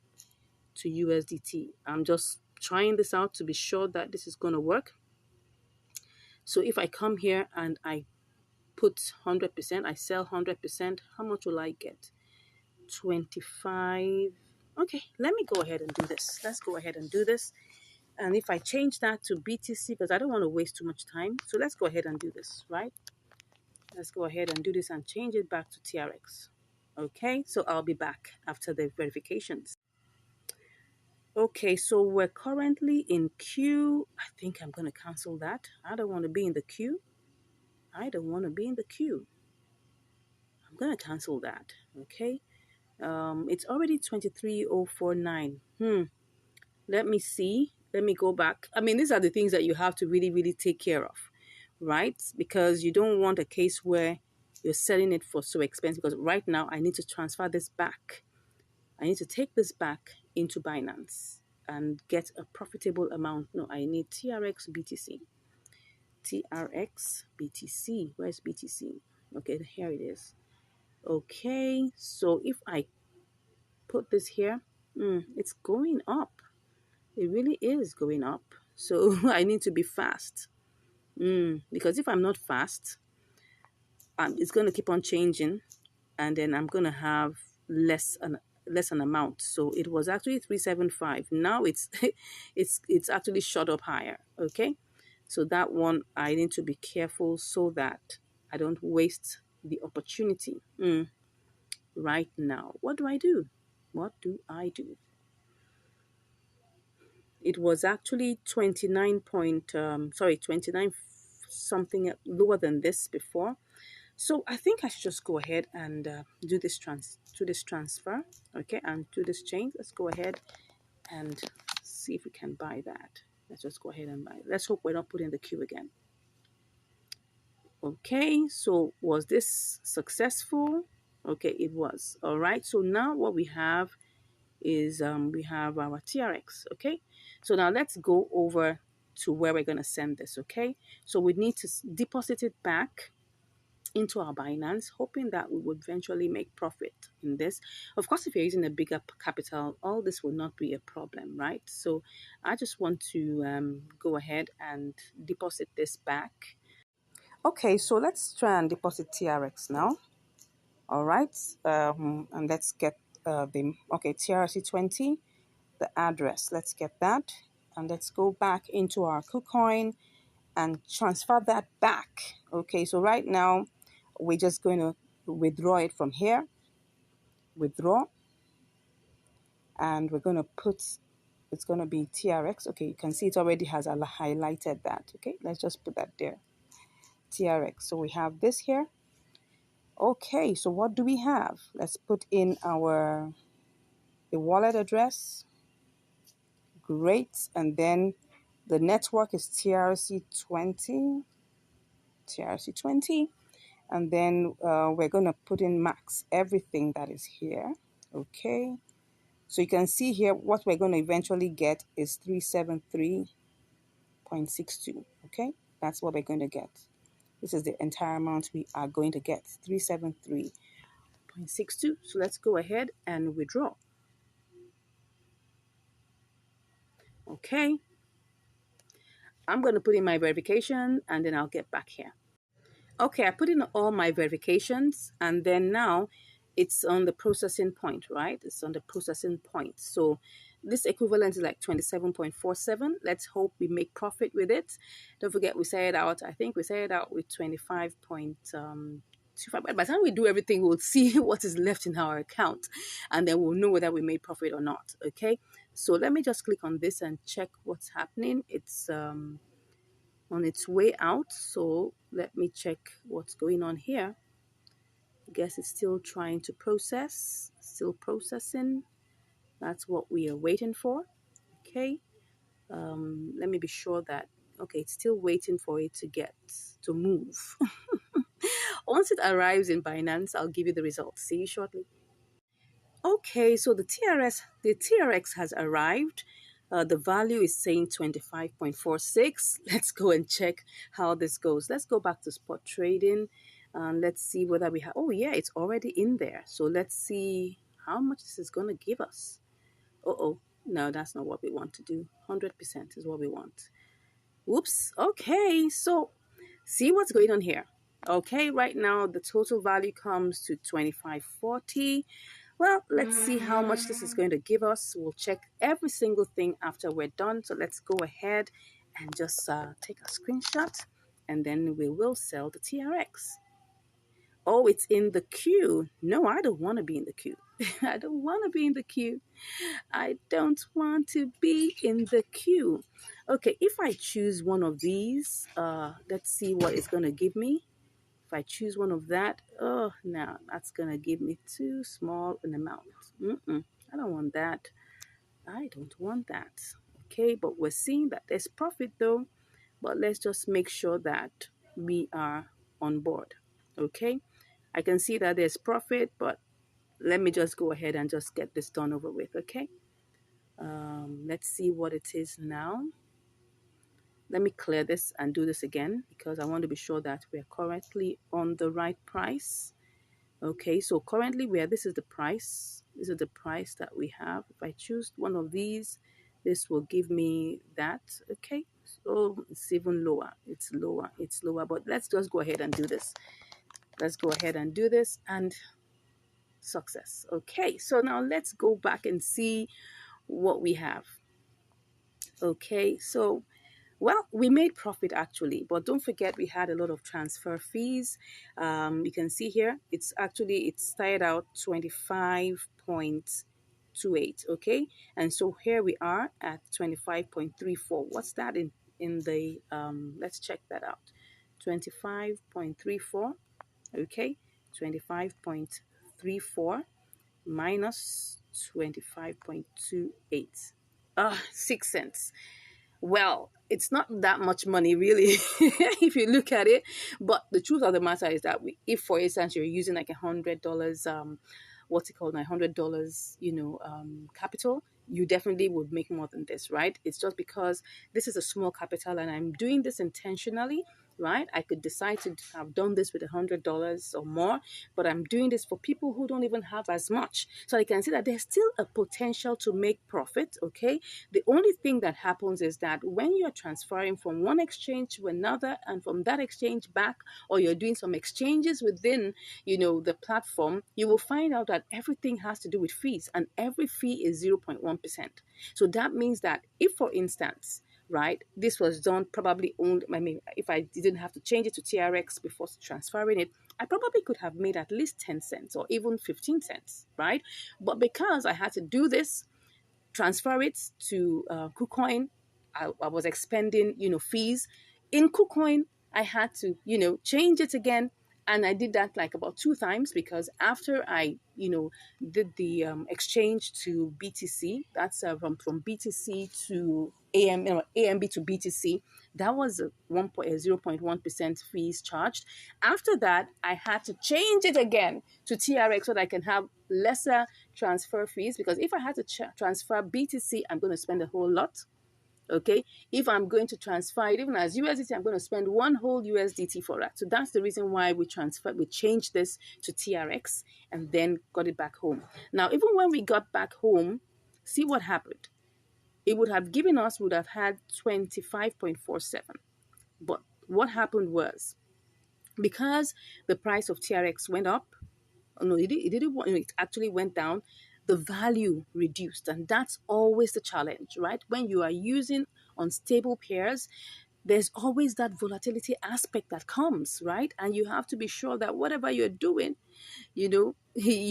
Speaker 2: to USDT. I'm just trying this out to be sure that this is going to work. So if I come here and I put 100%, I sell 100%, how much will I get? 25. Okay, let me go ahead and do this. Let's go ahead and do this. And if I change that to BTC, because I don't want to waste too much time, so let's go ahead and do this, right? Let's go ahead and do this and change it back to TRX. Okay, so I'll be back after the verifications. Okay, so we're currently in queue. I think I'm going to cancel that. I don't want to be in the queue. I don't want to be in the queue. I'm going to cancel that. Okay. It's already 23:049. Let me see. Let me go back. I mean, these are the things that you have to really, really take care of, right? Because you don't want a case where you're selling it for so expensive. Because right now, I need to transfer this back. I need to take this back into Binance and get a profitable amount. No, I need TRX BTC. TRX BTC. Where's BTC? Okay, here it is. Okay, so if I put this here, it's going up. It really is going up. So I need to be fast. Because if I'm not fast, it's going to keep on changing.
Speaker 1: and then I'm gonna have less an amount. So it was actually 375. Now it's it's actually shot up higher. Okay, so that one I need to be careful so that I don't waste the opportunity. Right now, what do I do? What do I do? It was actually 29 point, 29 something lower than this before. So I think I should just go ahead and do this transfer, okay, and do this change. Let's go ahead and see if we can buy that. Let's just go ahead and buy it. Let's hope we're not putting the queue again. Okay, so was this successful? Okay, it was. All right, so now what we have is we have our TRX, okay? So now let's go over to where we're going to send this, okay? So we need to deposit it back into our Binance, hoping that we would eventually make profit in this. Of course, if you're using a bigger capital, all this will not be a problem, right? So I just want to go ahead and deposit this back. Okay, so let's try and deposit TRX now. All right, and let's get TRC20, the address. Let's get that, and let's go back into our KuCoin and transfer that back. Okay, so right now we're just going to withdraw it from here, withdraw, and we're going to put, it's going to be TRX. Okay, you can see it already has highlighted that. Okay, let's just put that there, TRX. So we have this here. Okay, so what do we have? Let's put in the wallet address. Great, and then the network is TRC20, TRC20. And then we're going to put in max everything that is here. Okay, so you can see here what we're going to eventually get is 373.62. Okay, that's what we're going to get. This is the entire amount we are going to get, 373.62. So let's go ahead and withdraw. Okay, I'm going to put in my verification and then I'll get back here. Okay, I put in all my verifications and then now it's on the processing point, right? It's on the processing point. So this equivalent is like 27.47. Let's hope we make profit with it. Don't forget we say it out. I think we say it out with 25.25. By the time we do everything, we'll see what is left in our account and then we'll know whether we made profit or not. Okay, so let me just click on this and check what's happening. It's on its way out, so let me check what's going on here. I guess it's still trying to process, still processing. That's what we are waiting for. Okay, let me be sure that, okay, it's still waiting for it to move. Once it arrives in Binance, I'll give you the results. See you shortly. Okay, so the TRX has arrived. The value is saying 25.46. Let's go and check how this goes. Let's go back to spot trading and let's see whether we have, oh yeah, it's already in there. So let's see how much this is going to give us. Uh-oh, no, that's not what we want to do. 100% is what we want. Whoops, okay, so see what's going on here. Okay, right now the total value comes to 25.40. Well, let's see how much this is going to give us. We'll check every single thing after we're done. So let's go ahead and just take a screenshot and then we will sell the TRX. Oh, it's in the queue. No, I don't want to be in the queue. I don't want to be in the queue. I don't want to be in the queue. Okay, if I choose one of these, let's see what it's going to give me. If I choose one of that, oh, no, that's going to give me too small an amount. I don't want that. I don't want that. Okay, but we're seeing that there's profit though, but let's just make sure that we are on board. Okay, I can see that there's profit, but let me just go ahead and just get this done over with. Okay, let's see what it is now. Let me clear this and do this again because I want to be sure that we're currently on the right price. Okay, so currently this is the price. This is the price that we have. If I choose one of these, this will give me that. Okay, so it's even lower. It's lower. It's lower. But let's just go ahead and do this. Let's go ahead and do this. And success. Okay, so now let's go back and see what we have. Okay, so well, we made profit actually, but don't forget we had a lot of transfer fees. You can see here, it started out 25.28, okay? And so here we are at 25.34. What's that in the, let's check that out. 25.34, okay? 25.34 minus 25.28. 6 cents. Well, it's not that much money really if you look at it, but the truth of the matter is that if for instance you're using like $100 what's it called, $100 capital, you definitely would make more than this, right? It's just because this is a small capital and I'm doing this intentionally, right? I could decide to have done this with $100 or more, but I'm doing this for people who don't even have as much. So I can see that there's still a potential to make profit, okay? The only thing that happens is that when you're transferring from one exchange to another and from that exchange back, or you're doing some exchanges within, the platform, you will find out that everything has to do with fees, and every fee is 0.1%. So that means that if, for instance, right, this was done probably only, I mean, if I didn't have to change it to TRX before transferring it, I probably could have made at least 10 cents or even 15 cents, right? But because I had to do this, transfer it to KuCoin, I was expending, fees. In KuCoin, I had to, change it again. And I did that like about 2 times because after I, did the exchange to BTC, that's from BTC to AMB to BTC, that was a 0.1% fees charged. After that, I had to change it again to TRX so that I can have lesser transfer fees, because if I had to transfer BTC, I'm going to spend a whole lot. Okay, if I'm going to transfer it even as USDT, I'm going to spend one whole USDT for that. So that's the reason why we changed this to TRX and then got it back home. Now, even when we got back home, see what happened. It would have given us, would have had 25.47. But what happened was, because the price of TRX went up, no, it didn't. It actually went down. The value reduced, and that's always the challenge, right? When you are using unstable pairs, there's always that volatility aspect that comes, right? And you have to be sure that whatever you're doing, you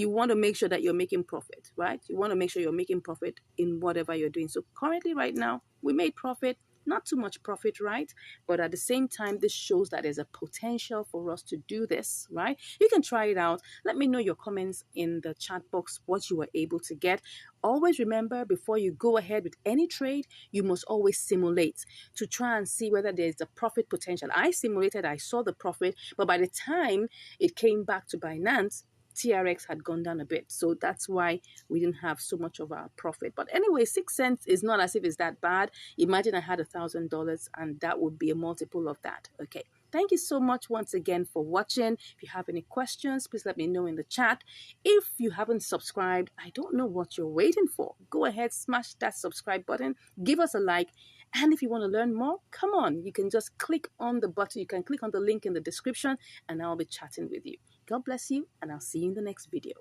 Speaker 1: want to make sure that you're making profit, right? You want to make sure you're making profit in whatever you're doing. So currently right now we made profit, not too much profit, right? But at the same time, this shows that there's a potential for us to do this, right? You can try it out. Let me know your comments in the chat box, what you were able to get. Always remember, before you go ahead with any trade, you must always simulate to try and see whether there's a profit potential. I simulated, I saw the profit, but by the time it came back to Binance, TRX had gone down a bit. So that's why we didn't have so much of our profit. But anyway, 6 cents is not as if it's that bad. Imagine I had $1,000 and that would be a multiple of that. Okay. Thank you so much once again for watching. If you have any questions, please let me know in the chat. If you haven't subscribed, I don't know what you're waiting for. Go ahead, smash that subscribe button, give us a like. And if you want to learn more, come on, you can just click on the button. You can click on the link in the description and I'll be chatting with you. God bless you, and I'll see you in the next video.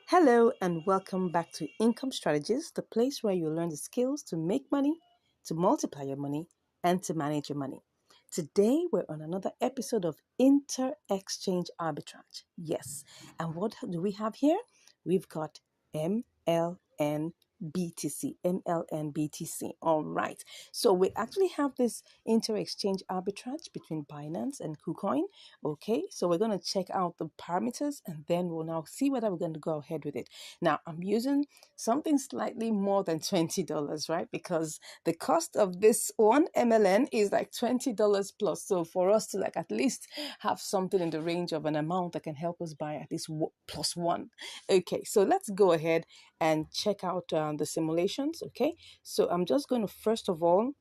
Speaker 2: Hello and welcome back to Income Strategies, the place where you learn the skills to make money, to multiply your money, and to manage your money. Today, we're on another episode of Inter-Exchange Arbitrage. Yes, and what do we have here? We've got MLN BTC, MLN BTC. All right. So we actually have this inter-exchange arbitrage between Binance and KuCoin. Okay. So we're going to check out the parameters and then we'll now see whether we're going to go ahead with it. Now I'm using something slightly more than $20, right? Because the cost of this one MLN is like $20 plus. So for us to like at least have something in the range of an amount that can help us buy at least plus one. Okay. So let's go ahead and check out the simulations. Okay, so I'm just going to first of all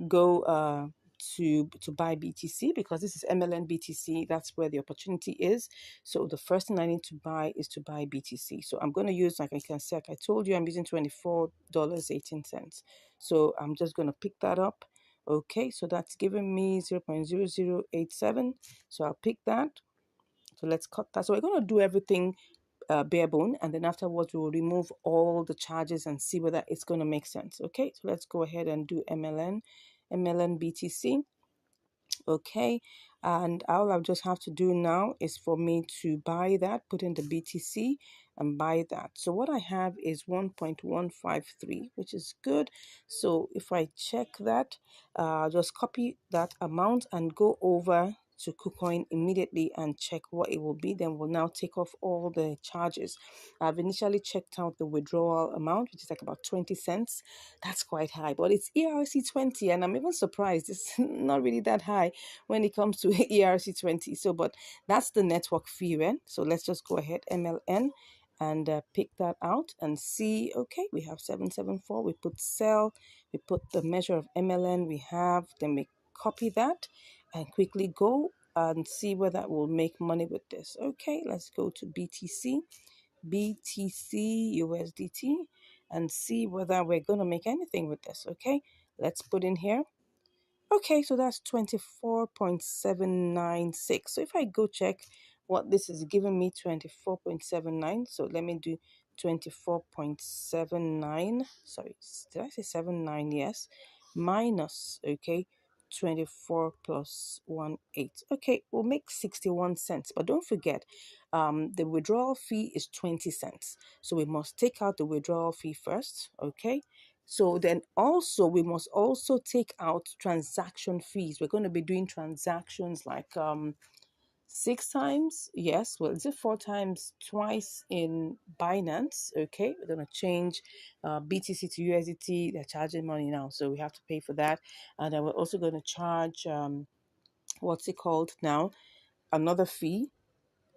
Speaker 2: go to buy BTC because this is MLN BTC. That's where the opportunity is. So the first thing I need to buy is to buy BTC. So I'm going to use, like I can say, like I told you, I'm using $24.18. So I'm just going to pick that up. Okay, so that's giving me 0.0087. So I'll pick that. So let's cut that. So we're going to do everything bare bone, and then afterwards we will remove all the charges and see whether it's going to make sense. Okay, so let's go ahead and do MLN BTC. Okay, and all I just have to do now is for me to buy that, put in the BTC and buy that. So what I have is 1.153, which is good. So if I check that, just copy that amount and go over to KuCoin immediately and check what it will be. Then we'll now take off all the charges. I've initially checked out the withdrawal amount, which is like about 20 cents. That's quite high, but it's ERC20, and I'm even surprised it's not really that high when it comes to ERC20. So, but that's the network fee, right? So let's just go ahead, MLN, and pick that out and see. Okay, we have 774. We put sell, we put the measure of MLN we have, then we copy that and quickly go and see whether we'll make money with this. Okay, let's go to BTC USDT and see whether we're going to make anything with this. Okay, let's put in here. Okay, so that's 24.796. So if I go check what this is giving me, 24.79. So let me do 24.79. Sorry, did I say 79? Yes. Minus, okay, 24 plus 1.8. Okay, we'll make 61 cents. But don't forget, the withdrawal fee is 20 cents. So we must take out the withdrawal fee first, okay? So then also we must also take out transaction fees. We're going to be doing transactions like 6 times. Yes, well, is it 4 times? Twice in Binance. Okay, we're going to change BTC to USDT. They're charging money now, so we have to pay for that. And then we're also going to charge what's it called now? Another fee.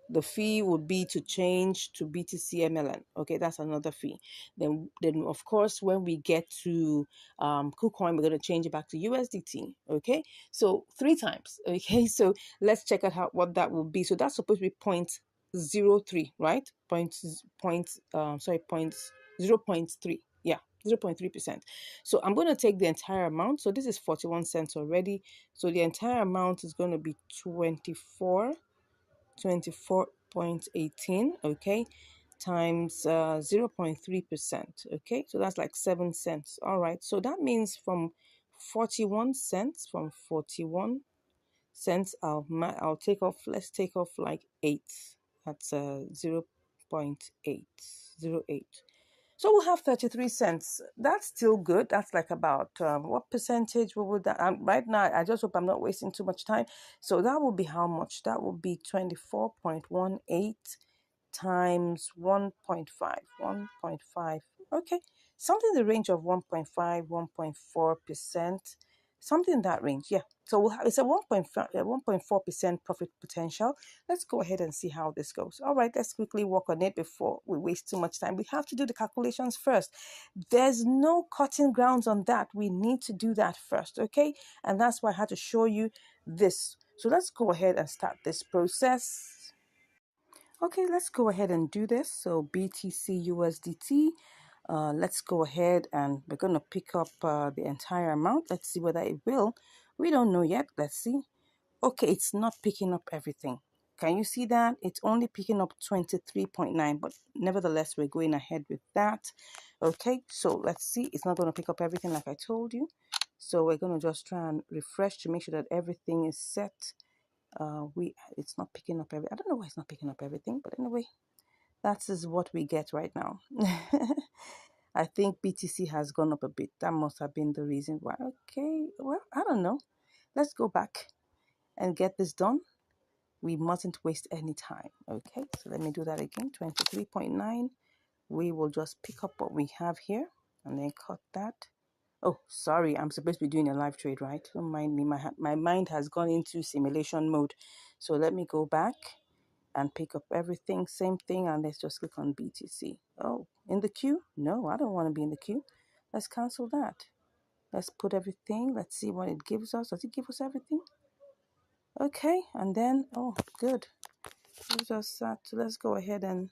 Speaker 2: The fee would be to change to BTC MLN. Okay, that's another fee. Then of course, when we get to KuCoin, we're going to change it back to USDT. Okay, so 3 times. Okay, so let's check out what that will be. So that's supposed to be 0.03, right? Point 0.3. Yeah, 0.3%. So I'm going to take the entire amount. So this is 41 cents already. So the entire amount is going to be 24.18, okay, times 0.3%, okay, so that's like 7 cents. All right, so that means from 41 cents, I'll take off, let's take off like 8. That's 0.808. So we'll have 33 cents. That's still good. That's like about what percentage would that? Right now, I just hope I'm not wasting too much time. So that will be how much? That will be 24.18 times 1.5. 1.5. Okay. Something in the range of 1.5, 1.4%. Something in that range. Yeah. So we'll have, it's a 1.4% profit potential. Let's go ahead and see how this goes. All right, let's quickly work on it before we waste too much time. We have to do the calculations first. There's no cutting grounds on that. We need to do that first, okay? And that's why I had to show you this. So let's go ahead and start this process. Okay, let's go ahead and do this. So BTC USDT. Let's go ahead and we're going to pick up the entire amount. Let's see whether it will. We don't know yet. Let's see. Okay, it's not picking up everything. Can you see that? It's only picking up 23.9, but nevertheless, we're going ahead with that. Okay, so let's see. It's not going to pick up everything like I told you. So we're going to just try and refresh to make sure that everything is set. It's not picking up I don't know why it's not picking up everything, but anyway, that is what we get right now. I think BTC has gone up a bit. That must have been the reason why. Okay, well, I don't know. Let's go back and get this done. We mustn't waste any time. Okay, so let me do that again. 23.9. We will just pick up what we have here and then cut that. Oh, sorry, I'm supposed to be doing a live trade, right? Don't mind me. My mind has gone into simulation mode. So let me go back and pick up everything. Same thing, and let's just click on BTC. Oh, in the queue? No, I don't want to be in the queue. Let's cancel that. Let's put everything. Let's see what it gives us. Does it give us everything? Okay, and then, oh, good. Gives us that. So let's go ahead and,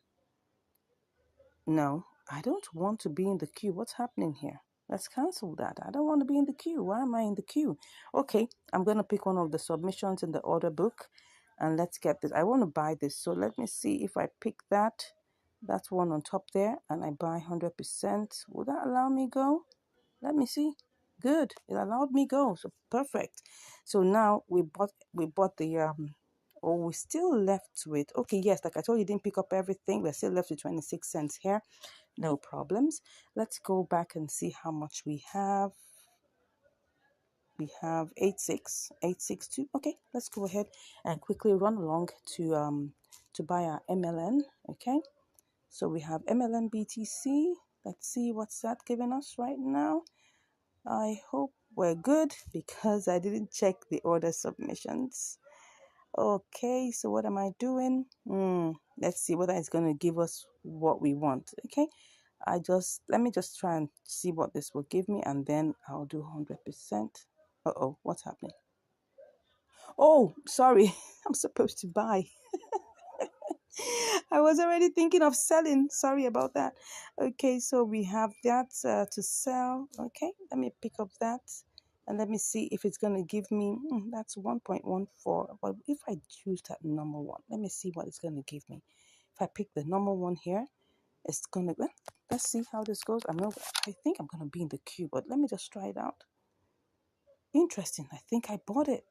Speaker 2: no, I don't want to be in the queue. What's happening here? Let's cancel that. I don't want to be in the queue. Why am I in the queue? Okay, I'm going to pick one of the submissions in the order book and let's get this. I want to buy this. So let me see if I pick that. That's one on top there, and I buy 100%. Will that allow me go? Let me see. Good. It allowed me go. So perfect. So now we bought the oh, we still left with, okay, yes, like I told you, didn't pick up everything. We're still left with 26 cents here. No problems. Let's go back and see how much we have. We have 86862. Okay, let's go ahead and quickly run along to buy our MLN. Okay, so we have MLN BTC. Let's see what's that giving us right now. I hope we're good because I didn't check the order submissions. Okay, so what am I doing? Let's see whether it's going to give us what we want. Okay, let me just try and see what this will give me, and then I'll do 100%. Uh-oh, what's happening? Oh, sorry. I'm supposed to buy. I was already thinking of selling. Sorry about that. Okay, so we have that to sell. Okay, let me pick up that and let me see if it's going to give me. That's 1.14. But if I choose that number one, let me see what it's going to give me. If I pick the number one here, it's going to. Let's see how this goes. I think I'm going to be in the queue, but let me just try it out. Interesting. I think I bought it.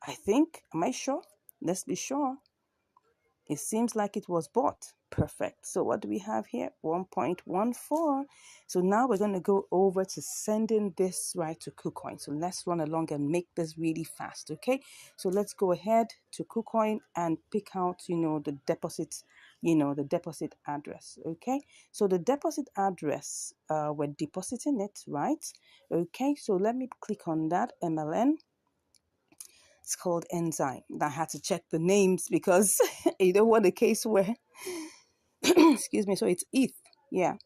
Speaker 2: I think. Am I sure? Let's be sure. It seems like it was bought. Perfect. So what do we have here? 1.14. So now we're going to go over to sending this right to KuCoin. So let's run along and make this really fast. Okay. So let's go ahead to KuCoin and pick out, the deposit, the deposit address. Okay. So the deposit address, we're depositing it, right? Okay. So let me click on that MLN. It's called Enzyme. I had to check the names because you don't want a case where, excuse me, so it's ETH. Yeah.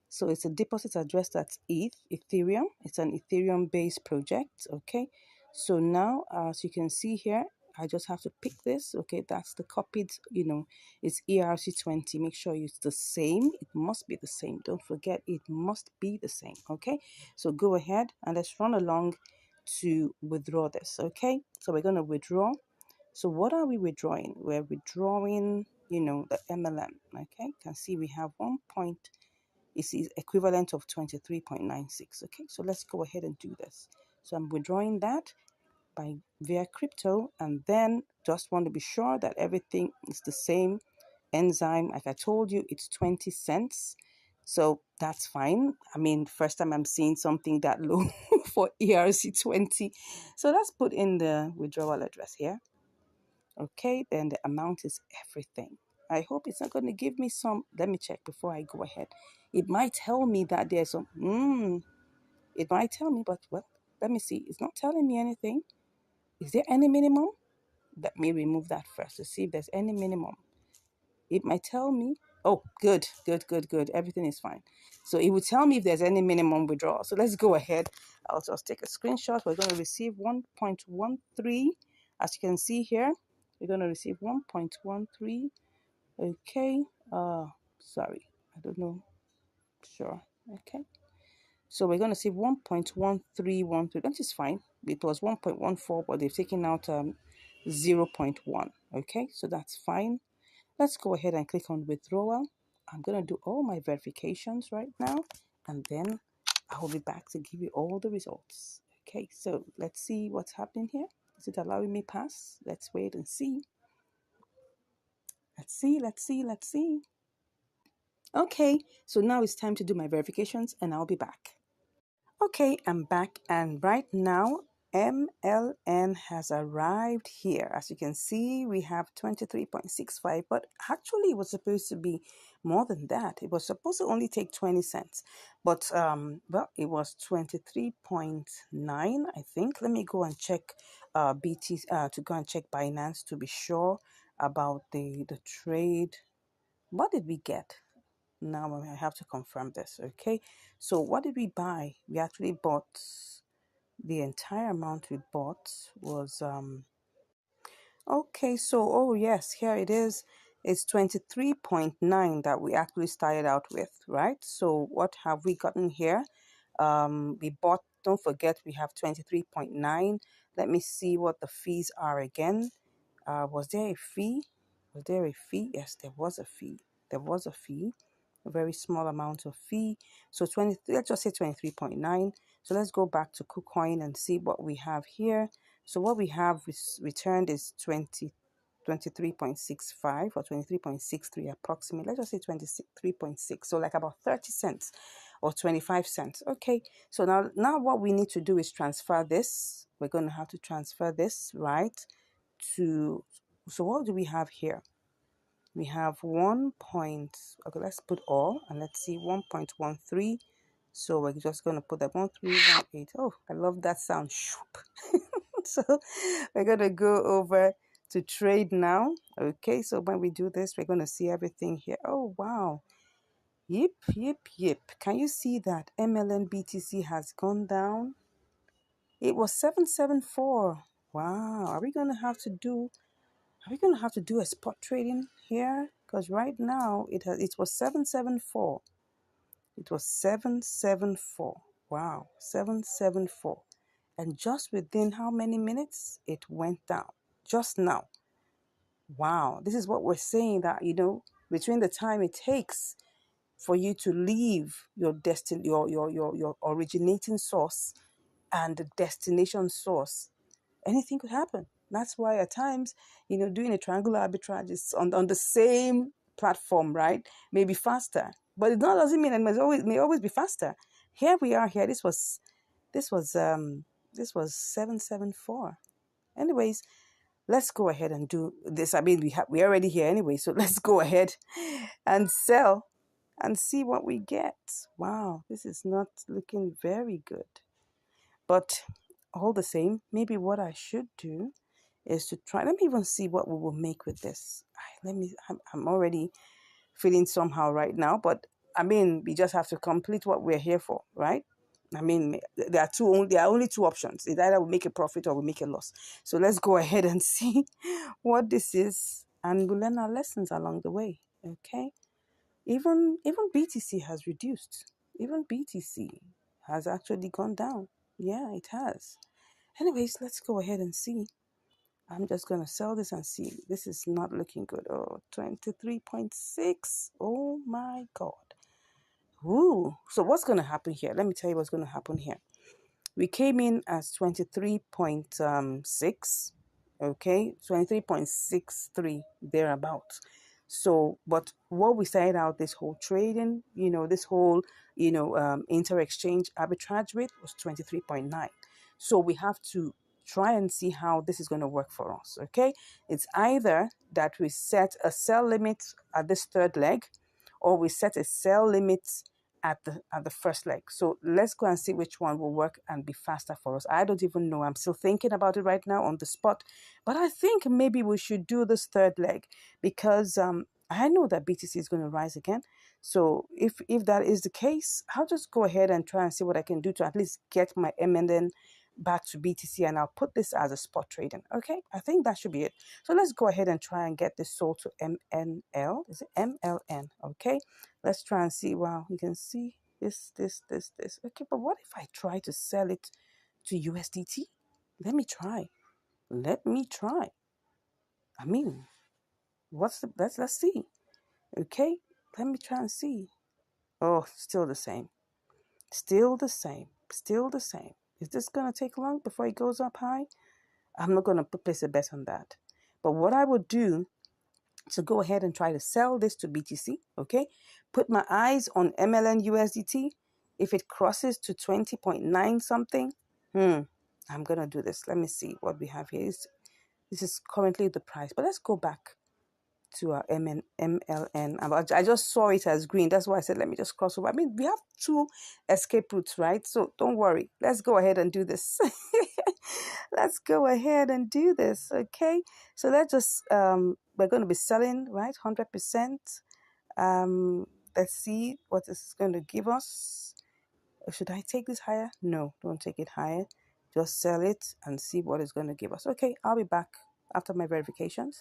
Speaker 2: So it's a deposit address that's Ethereum. It's an Ethereum based project. Okay. So now, as you can see here, I just have to pick this. Okay. That's the copied, it's ERC20. Make sure it's the same. It must be the same. Don't forget, it must be the same. Okay. So go ahead and let's run along to withdraw this. Okay. So we're going to withdraw. So what are we withdrawing? We're withdrawing, the MLM. Okay. You can see we have 1 point. It's equivalent of 23.96. Okay, so let's go ahead and do this. So I'm withdrawing that via crypto, and then just want to be sure that everything is the same. Enzyme, like I told you, it's 20 cents. So that's fine. I mean, first time I'm seeing something that low for ERC20. So let's put in the withdrawal address here. Okay, then the amount is everything. I hope it's not going to give me some. Let me check before I go ahead. It might tell me that there's some. It might tell me, but well, let me see. It's not telling me anything. Is there any minimum? Let me remove that first to see if there's any minimum. It might tell me. Oh, good, good, good, good. Everything is fine. So it will tell me if there's any minimum withdrawal. So let's go ahead. I'll just take a screenshot. We're going to receive 1.13. As you can see here, we're going to receive 1.13. Okay. Sorry. I don't know. Sure. Okay. So we're going to see 1.1313. That is fine. It was 1.14, but they've taken out 0.1. Okay. So that's fine. Let's go ahead and click on withdrawal. I'm going to do all my verifications right now, and then I will be back to give you all the results. Okay, so let's see what's happening here. Is it allowing me pass? Let's wait and see. Let's see, let's see, let's see. Okay, so now it's time to do my verifications, and I'll be back. Okay, I'm back, and right now MLN has arrived here. As you can see, we have 23.65, but actually it was supposed to be more than that. It was supposed to only take 20 cents, but well, it was 23.9, I think. Let me go and check to go and check Binance to be sure about the trade. What did we get? Now I have to confirm this. Okay, so what did we buy? We actually bought the entire amount we bought was okay, so oh yes, here it is. It's 23.9 that we actually started out with, right? So what have we gotten here? We bought, don't forget, we have 23.9. Let me see what the fees are again. Was there a fee? Was there a fee? Yes, there was a fee. There was a fee, a very small amount of fee. So 20, let's just say 23.9. So let's go back to KuCoin and see what we have here. So what we have returned is 23.65 or 23.63 approximately. Let's just say 23.6. So like about 30 cents or 25 cents. Okay. So now what we need to do is transfer this. We're going to have to transfer this, right? So what do we have here? We have 1 point, okay, let's put all and let's see 1.13. So we're just going to put that 1318. Oh, I love that sound. So we're going to go over to trade now. Okay, so when we do this, we're going to see everything here. Oh, wow. Yep, yep, yep. Can you see that MLN BTC has gone down? It was 774. Wow. Are we going to have to do a spot trading here? Because right now it was 774. It was 774. Wow, 774. And just within how many minutes it went down? Just now. Wow. This is what we're saying, that between the time it takes for you to leave your your originating source and the destination source, anything could happen. That's why at times, doing a triangular arbitrage is on the same platform, right? Maybe faster, but it doesn't mean it may always be faster. Here we are. Here, this was 774. Anyways, let's go ahead and do this. I mean, we're already here anyway, so let's go ahead and sell and see what we get. Wow, this is not looking very good. But all the same, maybe what I should do is to try. Let me even see what we will make with this. I'm already feeling somehow right now, but I mean, we just have to complete what we're here for, right? I mean, there are only two options. It's either we make a profit or we make a loss. So let's go ahead and see what this is, and we'll learn our lessons along the way. Okay. Even BTC has reduced. Even BTC has actually gone down. Yeah, it has. Anyways, let's go ahead and see. I'm just going to sell this and see. This is not looking good. Oh, 23.6. Oh my God. Ooh. So what's going to happen here? Let me tell you what's going to happen here. We came in as 23.6. Okay, 23.63 thereabouts. So, but what we started out this whole trading, this whole, inter-exchange arbitrage rate was 23.9. So we have to try and see how this is going to work for us. Okay, it's either that we set a sell limit at this third leg, or we set a sell limit at the first leg. So let's go and see which one will work and be faster for us. I don't even know. I'm still thinking about it right now on the spot. But I think maybe we should do this third leg because I know that BTC is going to rise again. So if that is the case, I'll just go ahead and try and see what I can do to at least get my MNN back to BTC, and I'll put this as a spot trading. Okay, I think that should be it. So let's go ahead and try and get this sold to MNL. Is it MLN? Okay, let's try and see. Wow, you can see this. Okay, but what if I try to sell it to USDT? Let me try. I mean, let's see. Okay, let me try and see. Oh, still the same. Still the same. Still the same. Is this gonna take long before it goes up high? I'm not gonna place a bet on that. But what I would do to go ahead and try to sell this to BTC, okay? Put my eyes on MLN USDT. If it crosses to 20.9 something, I'm gonna do this. Let me see what we have here. This is currently the price, but let's go back to our MLN. I just saw it as green. That's why I said, let me just cross over. I mean, we have two escape routes, right? So don't worry. Let's go ahead and do this. Let's go ahead and do this, okay? So let's just, we're going to be selling, right? 100%. Let's see what this is going to give us. Should I take this higher? No, don't take it higher. Just sell it and see what it's going to give us. Okay, I'll be back after my verifications.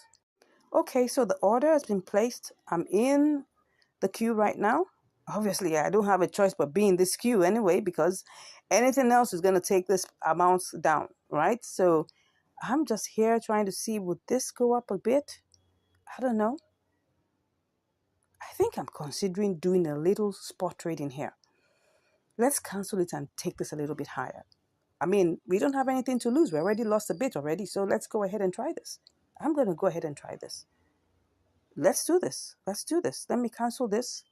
Speaker 2: Okay, so the order has been placed. I'm in the queue right now. Obviously, I don't have a choice but be in this queue anyway, because anything else is going to take this amount down, right? So I'm just here trying to see, would this go up a bit? I don't know. I think I'm considering doing a little spot trading here. Let's cancel it and take this a little bit higher. I mean, we don't have anything to lose. We already lost a bit already, so let's go ahead and try this. I'm going to go ahead and try this. Let's do this. Let's do this. Let me cancel this,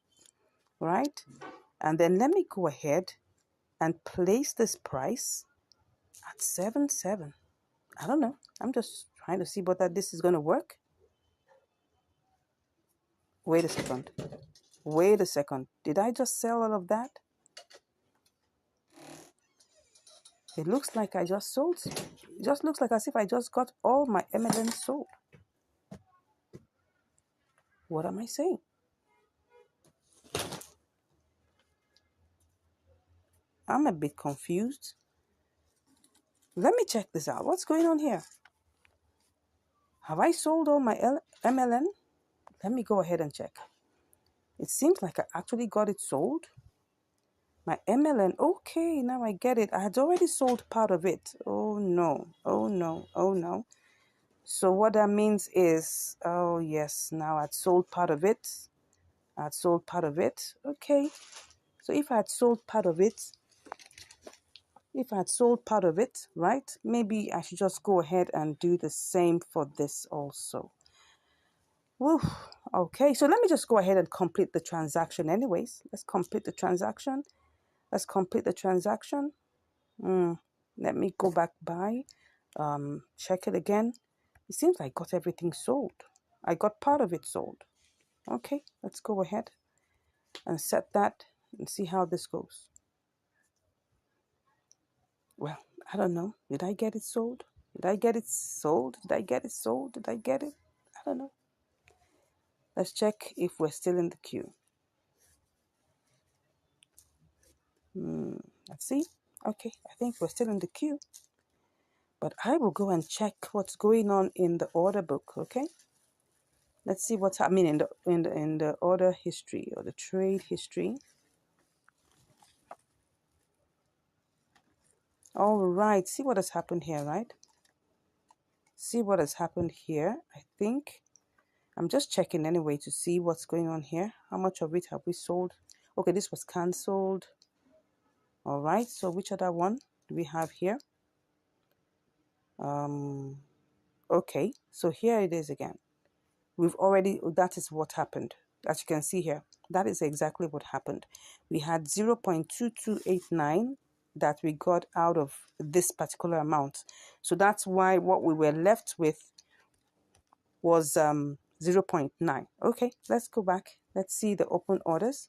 Speaker 2: right? And then let me go ahead and place this price at 7.7. I don't know. I'm just trying to see whether this is going to work. Wait a second. Wait a second. Did I just sell all of that? It looks like I just sold. It just looks like as if I just got all my MLM sold. What am I saying? I'm a bit confused. Let me check this out. What's going on here? Have I sold all my MLM? Let me go ahead and check. It seems like I actually got it sold. My MLN, okay, now I get it. I had already sold part of it. Oh no, oh no, oh no. So what that means is, oh yes, now I'd sold part of it. I'd sold part of it. Okay. So if I had sold part of it, right, maybe I should just go ahead and do the same for this also. Woo. Okay, so let me just go ahead and complete the transaction anyways. Let's complete the transaction. Let's complete the transaction. Let me go back by, check it again. It seems I got everything sold. I got part of it sold. Okay, let's go ahead and set that and see how this goes. Well, I don't know. Did I get it sold? Did I get it sold? Did I get it sold? Did I get it? I don't know. Let's check if we're still in the queue. Let's see. Okay, I think we're still in the queue. But I will go and check what's going on in the order book, okay? Let's see what's happening in the order history or the trade history. All right, see what has happened here, right? See what has happened here. I think I'm just checking anyway to see what's going on here. How much of it have we sold? Okay, this was cancelled. All right, so which other one do we have here? Okay, so here it is again. That is what happened. As you can see here, that is exactly what happened. We had 0.2289 that we got out of this particular amount. So that's why what we were left with was 0.9. Okay, let's go back. Let's see the open orders.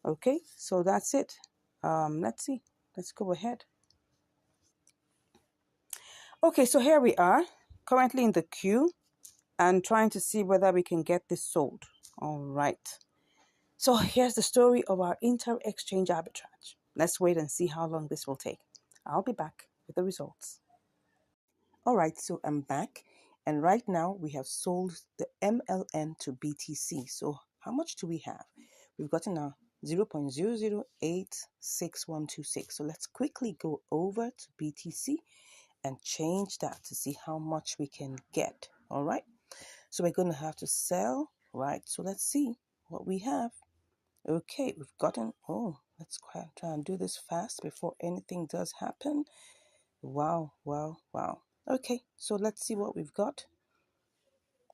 Speaker 2: Okay, so that's it. Let's see. Let's go ahead. Okay, so here we are, currently in the queue and trying to see whether we can get this sold. All right. So here's the story of our inter-exchange arbitrage. Let's wait and see how long this will take. I'll be back with the results. All right, so I'm back. And right now we have sold the MLN to BTC. So how much do we have? We've gotten a 0.0086126. So let's quickly go over to BTC and change that to see how much we can get. All right. So we're going to have to sell. Right. So let's see what we have. Okay, we've gotten, let's try and do this fast before anything does happen. Wow, wow, wow. Okay, so let's see what we've got.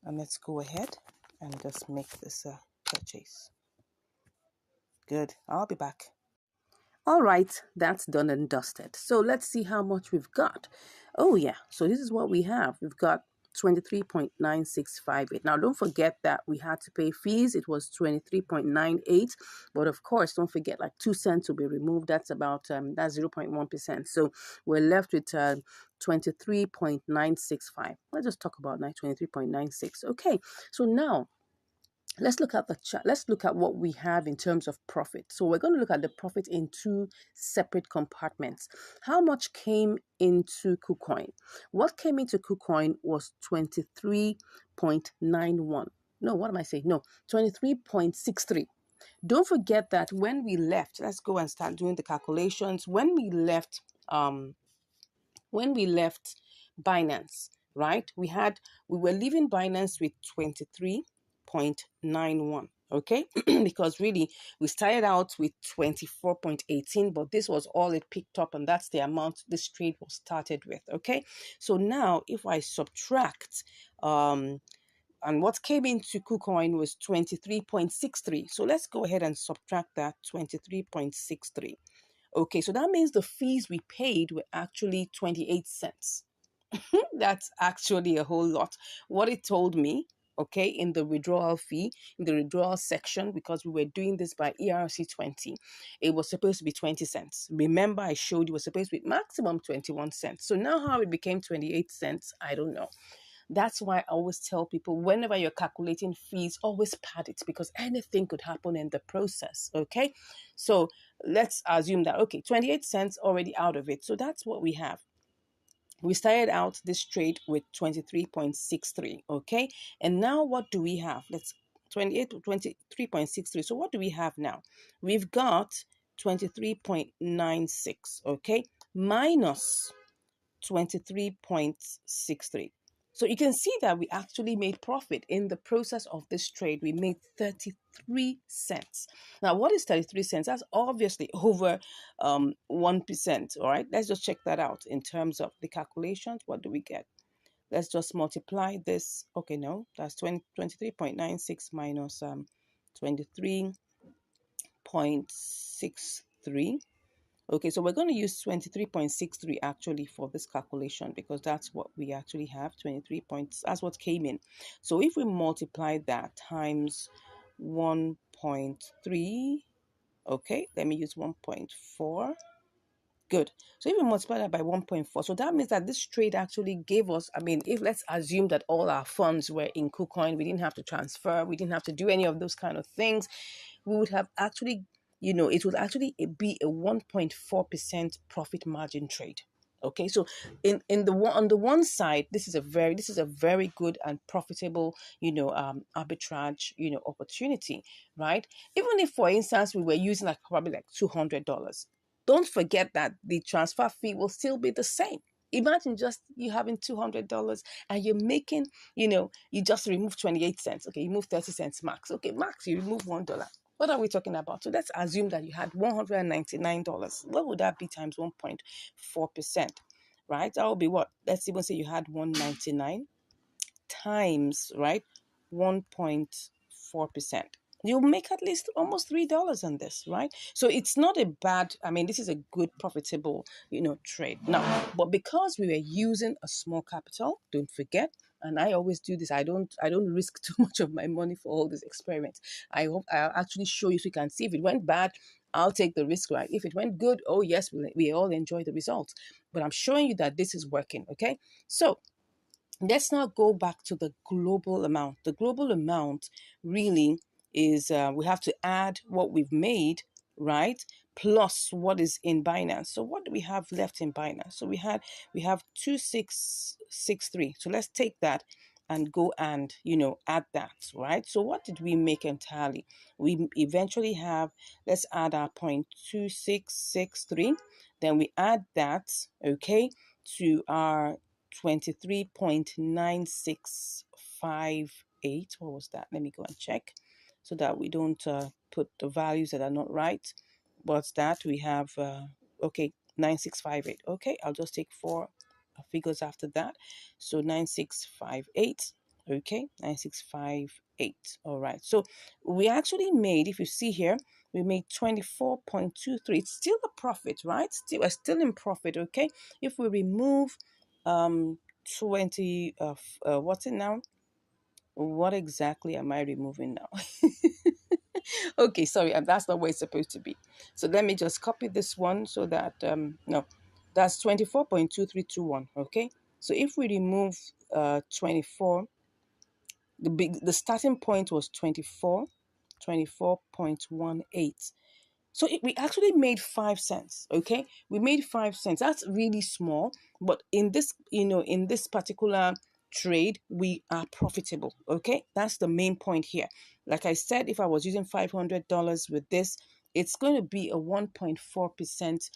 Speaker 2: And let's go ahead and just make this purchase. Good, I'll be back. All right, that's done and dusted. So let's see how much we've got. Oh yeah, so this is what we have. We've got 23.9658. Now don't forget that we had to pay fees. It was 23.98, but of course don't forget like 2 cents will be removed. That's about that's 0.1%. So we're left with 23.965. Let's just talk about 23.96. Okay, so now let's look at the chart. Let's look at what we have in terms of profit. So we're going to look at the profit in two separate compartments. How much came into KuCoin? What came into KuCoin was 23.91. No, what am I saying? No, 23.63. Don't forget that when we left, let's go and start doing the calculations. When we left Binance, right? We were leaving Binance with 23.91. okay? Because really, we started out with 24.18, but this was all it picked up, and that's the amount this trade was started with, okay? So now, if I subtract, and what came into KuCoin was 23.63. So let's go ahead and subtract that 23.63. Okay, so that means the fees we paid were actually 28 cents. That's actually a whole lot. What it told me, okay, in the withdrawal fee, in the withdrawal section, because we were doing this by ERC20, it was supposed to be 20 cents. Remember, I showed you it was supposed to be maximum 21 cents. So now how it became 28 cents, I don't know. That's why I always tell people, whenever you're calculating fees, always pad it, because anything could happen in the process, okay? So let's assume that, okay, 28 cents already out of it. So that's what we have. We started out this trade with 23.63, okay? And now what do we have? Let's 28 to 23.63. So what do we have now? We've got 23.96, okay? Minus 23.63. So you can see that we actually made profit in the process of this trade. We made 33 cents. Now, what is 33 cents? That's obviously over 1%. All right, let's just check that out in terms of the calculations. What do we get? Let's just multiply this. Okay, no, that's 23.96 minus 23.63. Okay, so we're going to use 23.63 actually for this calculation, because that's what we actually have, 23 points. That's what came in. So if we multiply that times 1.3, okay, let me use 1.4. Good. So if we multiply that by 1.4, so that means that this trade actually gave us, I mean, if let's assume that all our funds were in KuCoin, we didn't have to transfer, we didn't have to do any of those kind of things, we would have actually, it would actually be a 1.4% profit margin trade. Okay, so in the one on the one side, this is a very good and profitable, arbitrage, opportunity, right? Even if, for instance, we were using like probably like $200, don't forget that the transfer fee will still be the same. Imagine just you having $200 and you're making, you just remove 28 cents. Okay, you move 30 cents max. Okay, max, you remove $1. What are we talking about? So let's assume that you had $199. What would that be times 1.4%? Right? That would be what? Let's even say you had 199 times, right, 1.4%. You'll make at least almost $3 on this, right? So it's not a bad, I mean, this is a good profitable, trade. Now, but because we were using a small capital, don't forget, and I always do this, I don't risk too much of my money for all these experiments. I hope I'll actually show you so you can see if it went bad, I'll take the risk, right? If it went good, oh yes, we all enjoy the results. But I'm showing you that this is working, okay? So let's now go back to the global amount. The global amount really is, we have to add what we've made, right, plus what is in Binance. So what do we have left in Binance? So we have 2663. So let's take that and go and add that, right? So what did we make entirely? We eventually have, let's add our 0.2663, then we add that, okay, to our 23.9658. What was that? Let me go and check so that we don't put the values that are not right. What's that? We have, okay, 9658. Okay, I'll just take four figures after that. So 9658. Okay, 9658. All right. So we actually made, if you see here, we made 24.23. It's still a profit, right? We're still in profit. Okay, if we remove 20 what's it now, what exactly am I removing now? Okay, sorry, that's not where it's supposed to be. So let me just copy this one so that no, that's 24.2321. Okay, so if we remove 24, the starting point was 24.18. So we actually made 5 cents. Okay, we made 5 cents. That's really small, but in this, in this particular trade, we are profitable. Okay, that's the main point here. Like I said, if I was using $500 with this, it's going to be a 1.4%,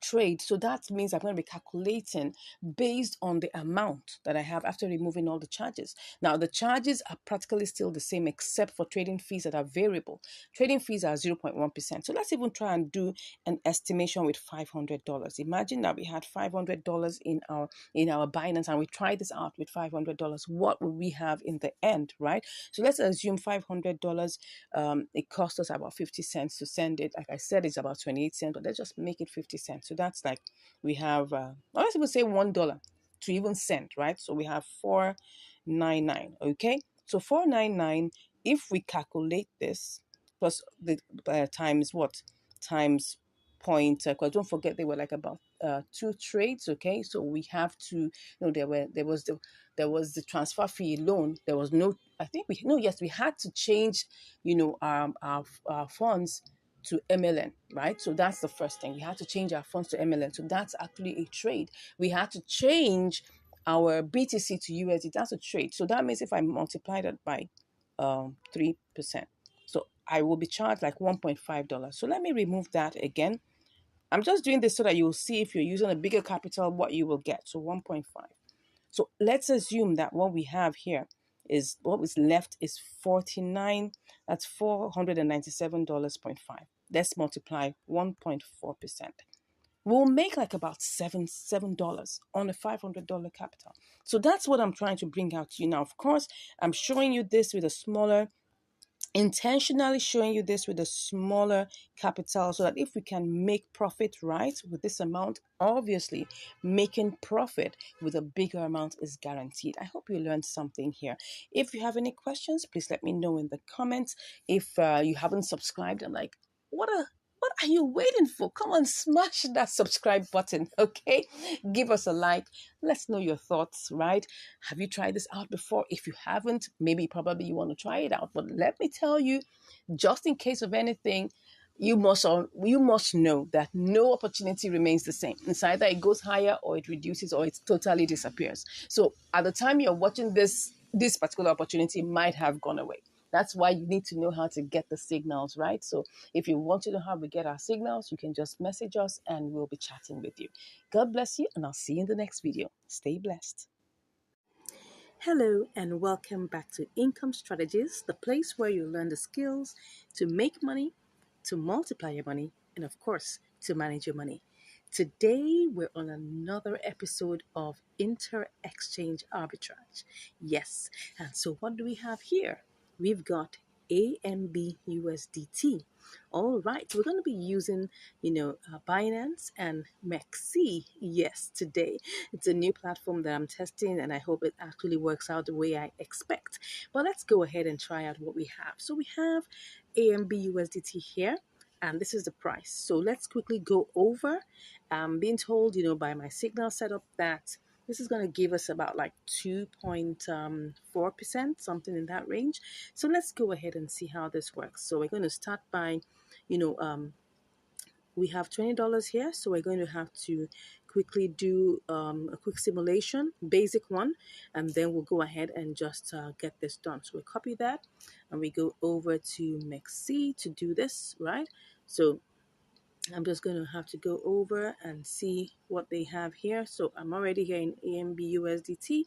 Speaker 2: trade. So that means I'm going to be calculating based on the amount that I have after removing all the charges. Now, the charges are practically still the same except for trading fees that are variable. Trading fees are 0.1%. So let's even try and do an estimation with $500. Imagine that we had $500 in our Binance and we tried this out with $500. What will we have in the end, right? So let's assume $500. It cost us about 50 cents to send it. Like I said, it's about 28 cents, but let's just make it 50 cents. So that's like we have, let's even say $1 to even send, right? So we have 499. Okay. So 499, if we calculate this plus the times what? Times point, because don't forget they were like about two trades. Okay. So we have to, there was the transfer fee loan. There was no, I think we, no, yes, we had to change, our funds to MLN, right? So that's the first thing. We had to change our funds to MLN. So that's actually a trade. We had to change our BTC to USD. That's a trade. So that means if I multiply that by 3%, so I will be charged like $1.5. So let me remove that again. I'm just doing this so that you'll see if you're using a bigger capital, what you will get. So 1.5. So let's assume that what we have here is what is left is 49, that's $497.5. Let's multiply 1.4%. We'll make like about $7 on a $500 capital. So that's what I'm trying to bring out to you now. Of course, I'm showing you this with a smaller, intentionally showing you this with a smaller capital so that if we can make profit right with this amount, obviously making profit with a bigger amount is guaranteed. I hope you learned something here. If you have any questions, please let me know in the comments. If you haven't subscribed, I'm like, what are you waiting for? Come on, smash that subscribe button, okay? Give us a like. Let's know your thoughts, right? Have you tried this out before? If you haven't, maybe probably you want to try it out. But let me tell you, just in case of anything, you must know that no opportunity remains the same. It's either it goes higher or it reduces or it totally disappears. So at the time you're watching this particular opportunity might have gone away. That's why you need to know how to get the signals, right? So if you want to know how we get our signals, you can just message us and we'll be chatting with you. God bless you, and I'll see you in the next video. Stay blessed.
Speaker 1: Hello, and welcome back to Income Strategies, the place where you learn the skills to make money, to multiply your money, and of course, to manage your money. Today, we're on another episode of Inter Exchange Arbitrage. Yes, and so what do we have here? We've got AMB USDT. All right, we're going to be using, Binance and MEXC. Yes, today it's a new platform that I'm testing, and I hope it actually works out the way I expect. But let's go ahead and try out what we have. So we have AMB USDT here. And this is the price. So let's quickly go over. I'm being told, by my signal setup that this is going to give us about like 2.4%, something in that range. So let's go ahead and see how this works. So we're going to start by, you know, um, we have $20 here. So we're going to have to quickly do a quick simulation, basic one, and then we'll go ahead and just get this done. So we copy that and we go over to MEXC to do this, right? So I'm just going to have to go over and see what they have here. So I'm already here in AMB USDT.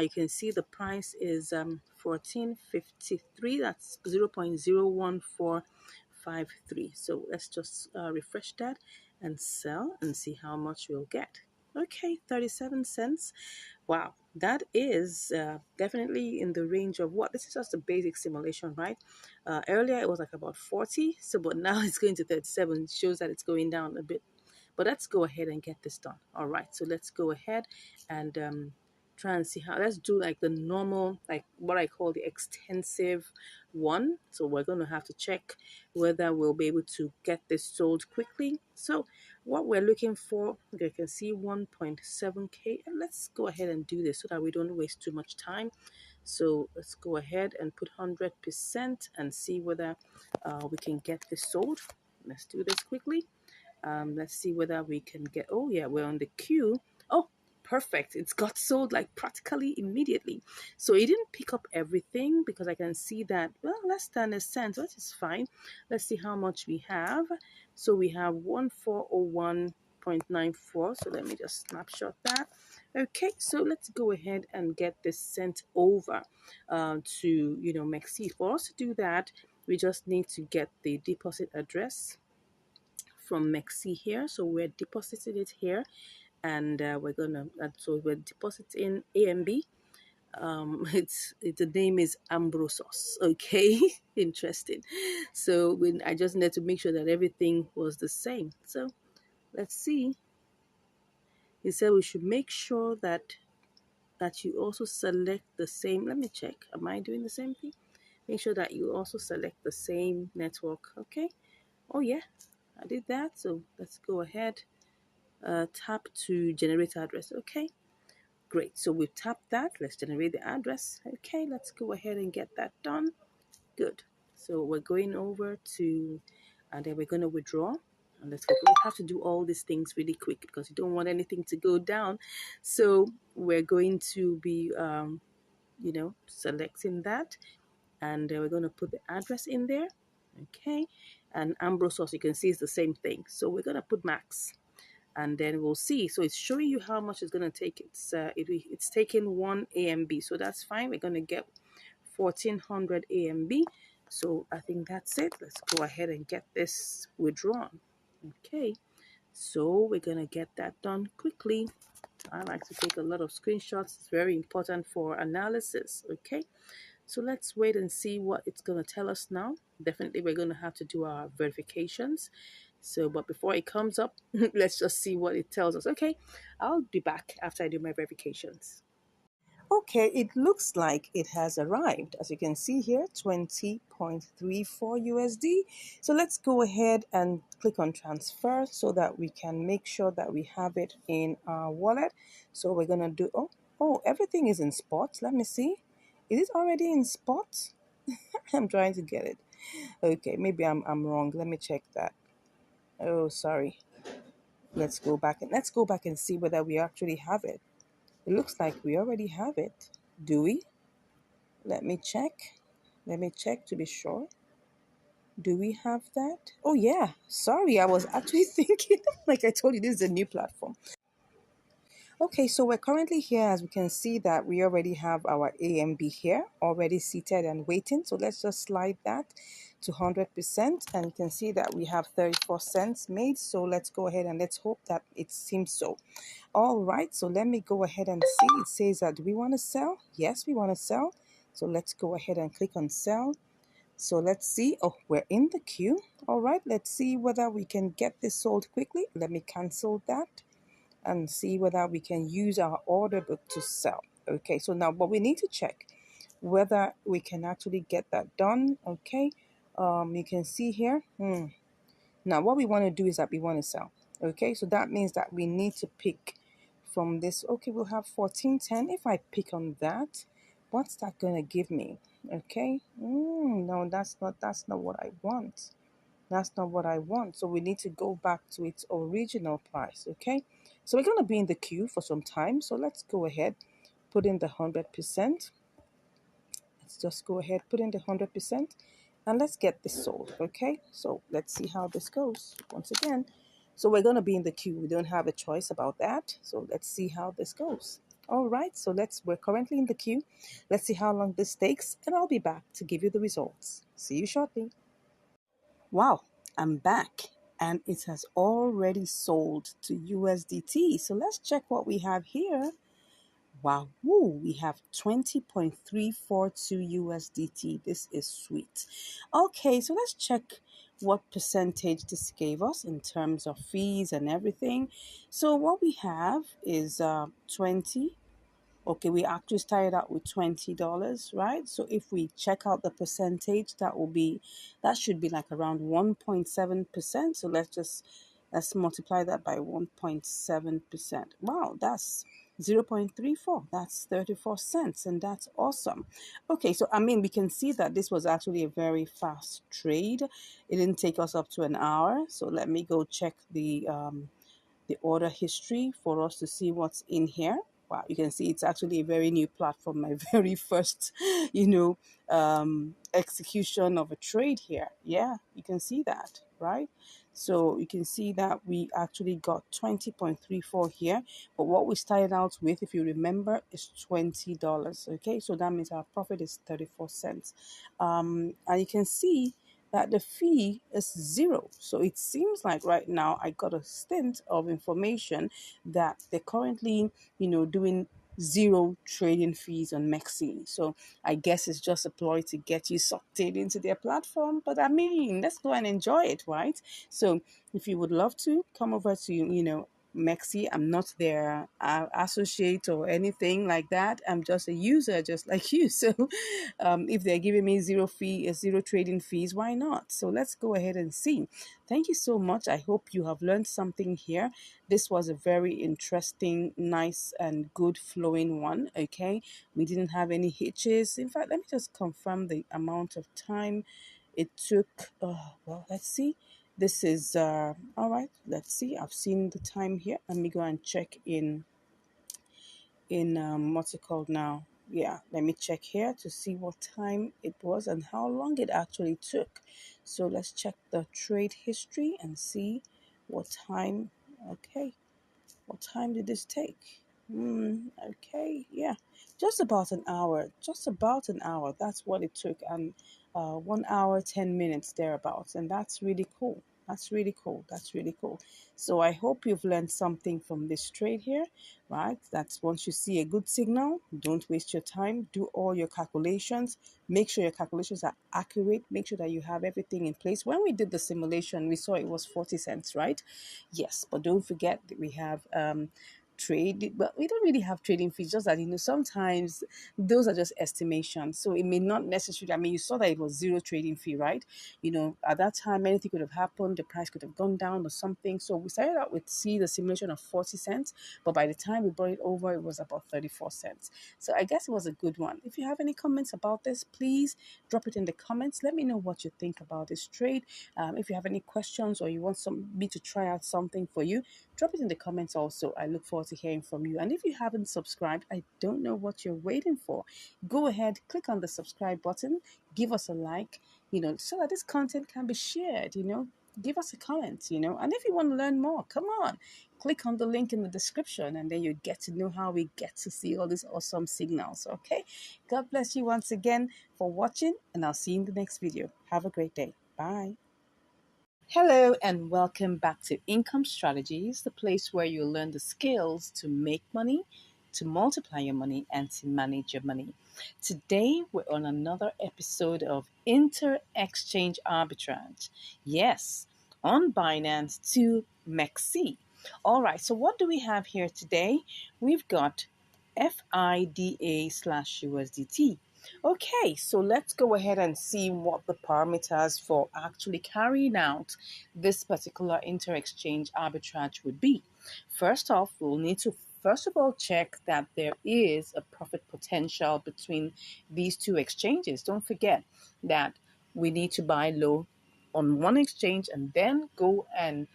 Speaker 1: You can see the price is 14.53. That's 0.01453. So let's just refresh that and sell and see how much we'll get. Okay, 37 cents. Wow, that is definitely in the range of what? This is just a basic simulation, right? Earlier it was like about 40, so but now it's going to 37. It shows that it's going down a bit. But let's go ahead and get this done. All right, so let's go ahead and try and see how. Let's do like the normal, like what I call the extensive one. So we're going to have to check whether we'll be able to get this sold quickly. So what we're looking for, you can see 1.7K. And let's go ahead and do this so that we don't waste too much time. So let's go ahead and put 100% and see whether we can get this sold. Let's do this quickly. Let's see whether we can get, oh yeah, we're on the queue. Oh, perfect. It's got sold like practically immediately. So it didn't pick up everything because I can see that, well, less than a cent, that is fine. Let's see how much we have. So we have 1401. 0.94. So let me just snapshot that. Okay, so let's go ahead and get this sent over to, Mexi. For us to do that, we just need to get the deposit address from Mexi here. So we're depositing it here, and so we're depositing AMB. The name is Ambrosos. Okay, interesting. So when I just need to make sure that everything was the same. So let's see. He said we should make sure that you also select the same. Let me check. Am I doing the same thing? Make sure that you also select the same network. Okay. Oh yeah, I did that. So let's go ahead. Tap to generate address. Okay. Great. So we've tapped that. Let's generate the address. Okay. Let's go ahead and get that done. Good. So we're going over to, and then we're going to withdraw. And let's go. We have to do all these things really quick because you don't want anything to go down. So we're going to be, selecting that, and we're going to put the address in there. Okay. And Ambrose also, you can see, is the same thing. So we're going to put max, and then we'll see. So it's showing you how much it's going to take. It's taking 1 AMB, so that's fine. We're going to get 1400 AMB. So I think that's it. Let's go ahead and get this withdrawn. Okay, so we're going to get that done quickly. I like to take a lot of screenshots. It's very important for analysis. Okay, so let's wait and see what it's going to tell us now. Definitely we're going to have to do our verifications. So, but before it comes up, let's just see what it tells us. Okay, I'll be back after I do my verifications. Okay, it looks like it has arrived. As you can see here, 20.34 USD. So let's go ahead and click on transfer so that we can make sure that we have it in our wallet. So we're going to do, everything is in spot. Let me see. Is it already in spot? I'm trying to get it. Okay, maybe I'm wrong. Let me check that. Oh, sorry. Let's go back and see whether we actually have it. It looks like we already have it. Do we? Let me check. Let me check to be sure. Do we have that? Oh yeah. Sorry, I was actually thinking, like I told you, this is a new platform. Okay, so we're currently here. As we can see that we already have our AMB here already seated and waiting. So let's just slide that to 100%, and you can see that we have 34 cents made. So let's go ahead and let's hope that it seems so. All right, so let me go ahead and see. It says that, do we want to sell? Yes, we want to sell. So let's go ahead and click on sell. So let's see. Oh, we're in the queue. All right, let's see whether we can get this sold quickly. Let me cancel that and see whether we can use our order book to sell. Okay, so now, but we need to check whether we can actually get that done. Okay, you can see here. Now, what we want to do is that we want to sell. Okay, so that means that we need to pick from this. Okay, we'll have 1410. If I pick on that, what's that going to give me? Okay, no, that's not what I want. That's not what I want. So we need to go back to its original price. Okay, so we're going to be in the queue for some time. So let's go ahead, put in the 100%. Let's just go ahead, put in the 100%, and let's get this sold. Okay, so let's see how this goes once again. So we're going to be in the queue. We don't have a choice about that. So let's see how this goes. All right, so we're currently in the queue. Let's see how long this takes, and I'll be back to give you the results. See you shortly. Wow, I'm back, and it has already sold to USDT. So let's check what we have here. Wow, woo, we have 20.342 USDT. This is sweet. Okay, so let's check what percentage this gave us in terms of fees and everything. So what we have is 20. Okay, we actually started out with $20, right? So if we check out the percentage, that should be like around 1.7%. So let's multiply that by 1.7%. Wow, that's 0.34. That's 34 cents, and that's awesome. Okay, so I mean, we can see that this was actually a very fast trade. It didn't take us up to an hour. So let me go check the order history for us to see what's in here.
Speaker 2: Wow, you can see it's actually a very new platform. My very first, you know, execution of a trade here. Yeah, you can see that, right? So you can see that we actually got 20.34 here. But what we started out with, if you remember, is $20. Okay, so that means our profit is 34 cents. And you can see that the fee is zero. So it seems like right now I got a stint of information that they're currently, doing zero trading fees on Mexi. So I guess it's just a ploy to get you sucked in into their platform. But I mean, let's go and enjoy it, right? So if you would love to come over to, Mexi, I'm not their associate or anything like that. I'm just a user, just like you. So if they're giving me zero fee, zero trading fees, why not? So let's go ahead and see. Thank you so much. I hope you have learned something here. This was a very interesting, nice, and good flowing one. Okay, we didn't have any hitches. In fact, let me just confirm the amount of time it took. Well, let's see. This is all right. Let's see. I've seen the time here. Let me go and check in what's it called now. Yeah, let me check here to see what time it was and how long it actually took. So let's check the trade history and see what time. Okay, what time did this take? Okay, yeah, just about an hour. Just about an hour. That's what it took, and 1 hour 10 minutes thereabouts, and that's really cool. That's really cool. That's really cool. So I hope you've learned something from this trade here, right? That's once you see a good signal, don't waste your time. Do all your calculations. Make sure your calculations are accurate. Make sure that you have everything in place. When we did the simulation, we saw it was 40 cents, right? Yes, but don't forget that we have trade, but we don't really have trading fees, just that sometimes those are just estimations, so it may not necessarily, I mean, you saw that it was zero trading fee, right? At that time anything could have happened, the price could have gone down or something. So we started out with the simulation of 40 cents, but by the time we brought it over it was about 34 cents. So I guess it was a good one. If you have any comments about this, please drop it in the comments. Let me know what you think about this trade. If you have any questions or you want me to try out something for you, drop it in the comments also. I look forward to hearing from you. And if you haven't subscribed, I don't know what you're waiting for. Go ahead, click on the subscribe button, give us a like, so that this content can be shared, give us a comment, and if you want to learn more, come on, click on the link in the description and then you get to know how we get to see all these awesome signals. Okay, God bless you once again for watching, and I'll see you in the next video. Have a great day. Bye. Hello, and welcome back to Income Strategies, the place where you learn the skills to make money, to multiply your money, and to manage your money. Today, we're on another episode of Inter Exchange Arbitrage. Yes, on Binance to MEXC. All right, so what do we have here today? We've got FIDA/USDT. Okay, so let's go ahead and see what the parameters for actually carrying out this particular inter-exchange arbitrage would be. First off, we'll need to first of all check that there is a profit potential between these two exchanges. Don't forget that we need to buy low on one exchange and then go and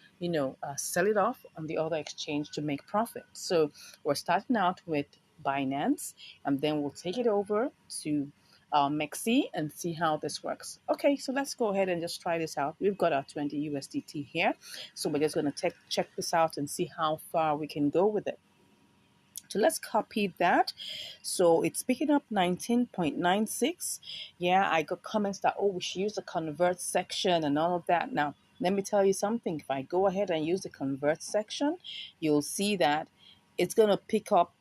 Speaker 2: sell it off on the other exchange to make profit. So we're starting out with Binance, and then we'll take it over to Mexi and see how this works. Okay, so let's go ahead and just try this out. We've got our 20 USDT here, so we're just going to check this out and see how far we can go with it. So let's copy that. So it's picking up 19.96. Yeah, I got comments that, oh, we should use the convert section and all of that. Now, let me tell you something. If I go ahead and use the convert section, you'll see that it's going to pick up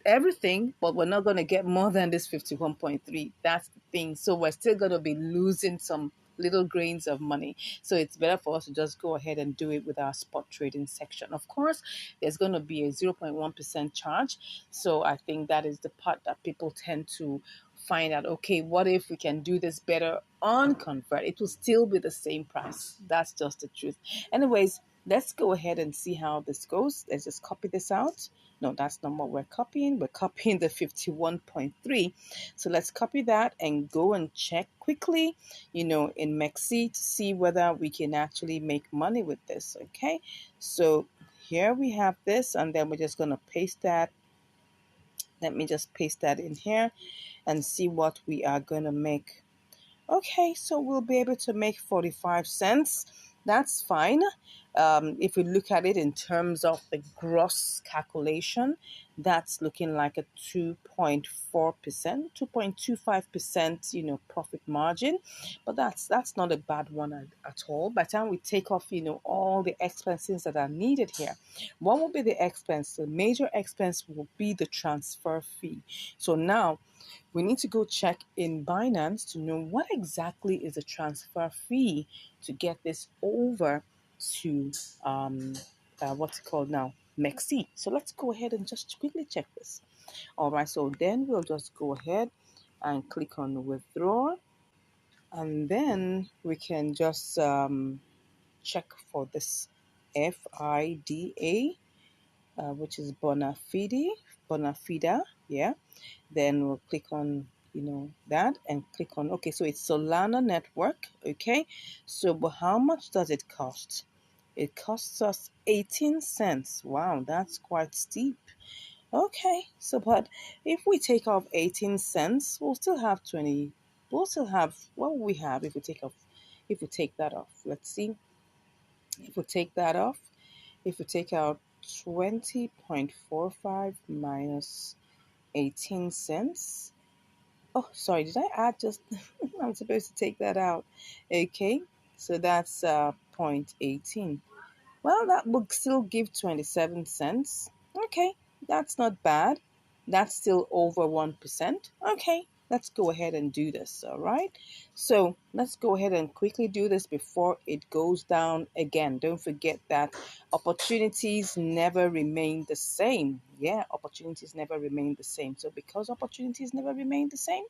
Speaker 2: everything, but we're not going to get more than this 51.3. That's the thing. So we're still going to be losing some little grains of money. So it's better for us to just go ahead and do it with our spot trading section. Of course, there's going to be a 0.1% charge. So I think that is the part that people tend to find out, okay, what if we can do this better on convert? It will still be the same price. That's just the truth. Anyways, let's go ahead and see how this goes. Let's just copy this out. No, that's not what we're copying. We're copying the 51.3. So let's copy that and go and check quickly, in Mexi to see whether we can actually make money with this. Okay, so here we have this, and then we're just going to paste that Let me just paste that in here and see what we are going to make. Okay, so we'll be able to make 45 cents. That's fine. If we look at it in terms of the gross calculation, that's looking like a 2.4%, 2.25%, profit margin. But that's not a bad one at all. By the time we take off, all the expenses that are needed here, what will be the expense? The major expense will be the transfer fee. So now we need to go check in Binance to know what exactly is the transfer fee to get this over to what's it called now? Mexi. So let's go ahead and just quickly check this. All right, so then we'll just go ahead and click on withdraw, and then we can just check for this FIDA, which is Bonafida, yeah. Then we'll click on that and click on okay. So it's Solana network. Okay, so but how much does it cost? It costs us 18 cents. Wow, that's quite steep. Okay, so but if we take off 18 cents, we'll still have 20. We'll still have what will we have if we take off, if we take that off. Let's see. If we take that off, if we take out 20.45 minus 18 cents. Oh, sorry, did I add just? I'm supposed to take that out. Okay, so that's 0.18. Well, that would still give 27 cents. Okay, that's not bad. That's still over 1%. Okay, let's go ahead and do this, all right? So let's go ahead and quickly do this before it goes down again. Don't forget that opportunities never remain the same. Yeah, opportunities never remain the same. So because opportunities never remain the same,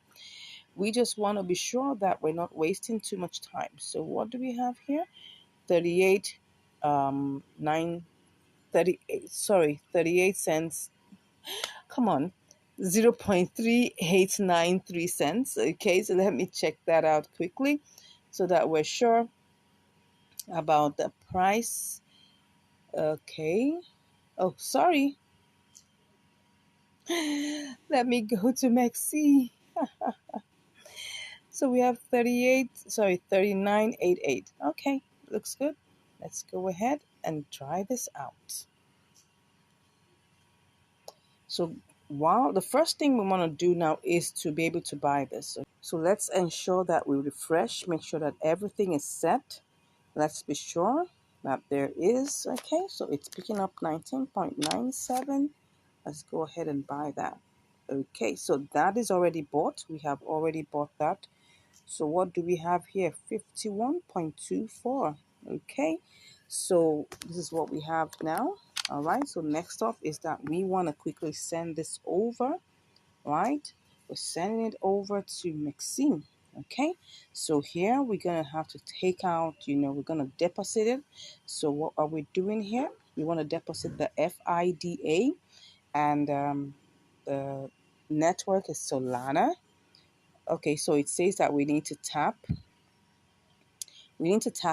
Speaker 2: we just want to be sure that we're not wasting too much time. So what do we have here? 38 9 38 sorry 38 cents, come on, 0.3893 cents. Okay, so let me check that out quickly so that we're sure about the price. Okay, oh sorry, let me go to Mexi. So we have 39.88. Okay, looks good. Let's go ahead and try this out. So wow, the first thing we want to do now is to be able to buy this. So let's ensure that we refresh, make sure that everything is set. Let's be sure that there is. Okay, so it's picking up 19.97. Let's go ahead and buy that. Okay, so that is already bought. We have already bought that. So what do we have here? 51.24. Okay, so this is what we have now. All right, so next up is that we want to quickly send this over, right? We're sending it over to Maxine. Okay, so here we're going to have to take out, we're going to deposit it. So what are we doing here? We want to deposit the FIDA, and the network is Solana. Okay, so it says that we need to tap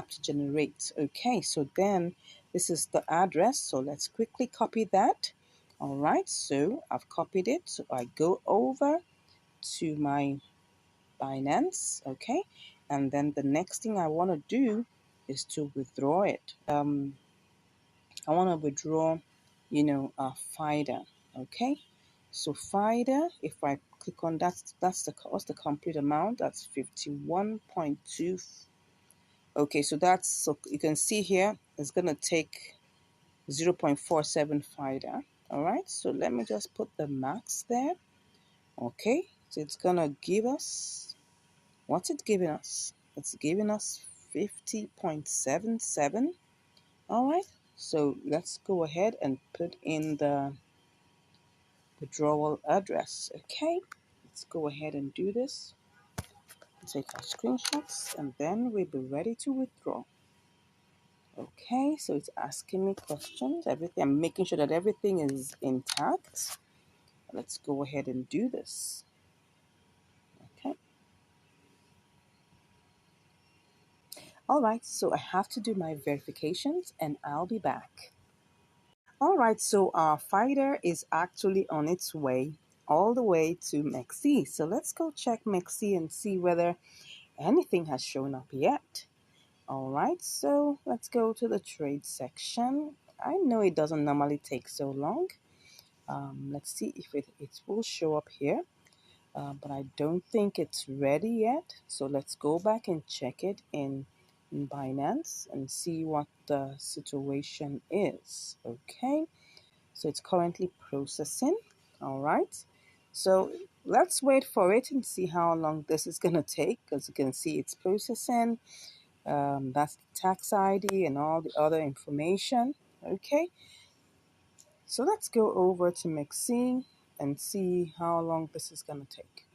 Speaker 2: to generate. Okay, so then this is the address. So let's quickly copy that. All right, so I've copied it. So I go over to my Binance. Okay, and then the next thing I want to do is to withdraw it. I want to withdraw, FIDA. Okay, so FIDA, if I click on that, what's the complete amount? That's 51.2. Okay, so you can see here it's gonna take 0.47 FIDA. All right, so let me just put the max there. Okay, so it's gonna give us, what's it giving us? It's giving us 50.77. All right, so let's go ahead and put in the withdrawal address. Okay, let's go ahead and do this. Take our screenshots and then we'll be ready to withdraw. Okay, so it's asking me questions, everything. I'm making sure that everything is intact. Let's go ahead and do this. Okay. All right, so I have to do my verifications and I'll be back. All right, so our fighter is actually on its way all the way to MEXC. So let's go check MEXC and see whether anything has shown up yet. All right, so let's go to the trade section. I know it doesn't normally take so long. Let's see if it will show up here, but I don't think it's ready yet. So let's go back and check it in Binance and see what the situation is. Okay, so it's currently processing. All right, so let's wait for it and see how long this is going to take. As you can see, it's processing. That's the tax ID and all the other information. Okay, so let's go over to Mixing and see how long this is going to take.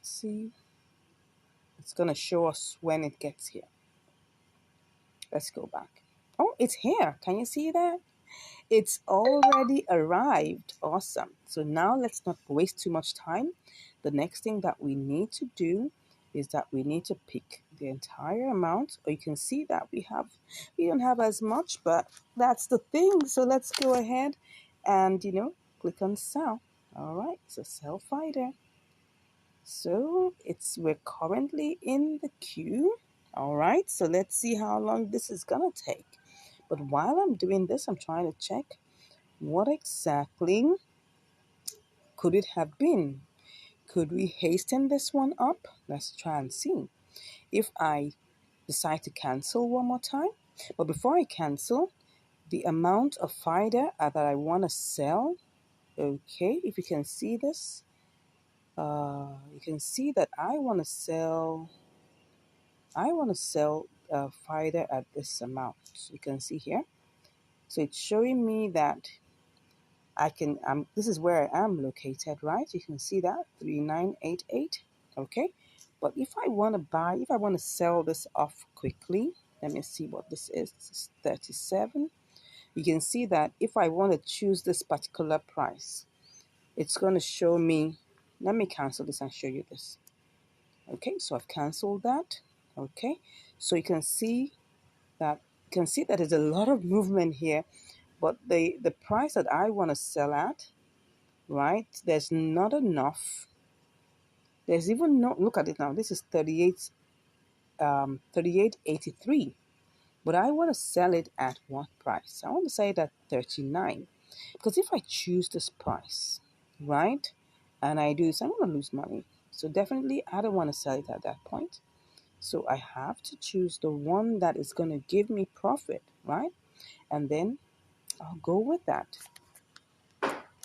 Speaker 2: See, it's going to show us when it gets here. Let's go back. Oh, it's here. Can you see that? It's already arrived. Awesome. So now let's not waste too much time. The next thing that we need to do is that we need to pick the entire amount, or you can see that we don't have as much, but that's the thing. So let's go ahead and click on sell. All right, so sell fighter. So we're currently in the queue. All right, so let's see how long this is gonna take. But while I'm doing this, I'm trying to check what exactly could it have been. Could we hasten this one up? Let's try and see. If I decide to cancel one more time, but before I cancel, the amount of FIDA that I want to sell, okay, if you can see this, you can see that I want to sell FIDA at this amount. You can see here. So it's showing me that this is where I am located, right? You can see that 3988. Okay, but if I want to sell this off quickly, let me see what this is. This is 37. You can see that if I want to choose this particular price, it's going to show me. Let me cancel this and show you this. Okay, so I've canceled that. Okay, so you can see that there's a lot of movement here, but the price that I want to sell at, right? There's not enough. There's even no, look at it now. This is 38.83. But I want to sell it at what price? I want to sell it at 39. Because if I choose this price, right? And I do this, I'm going to lose money. So definitely I don't want to sell it at that point. So I have to choose the one that is going to give me profit, right? And then I'll go with that.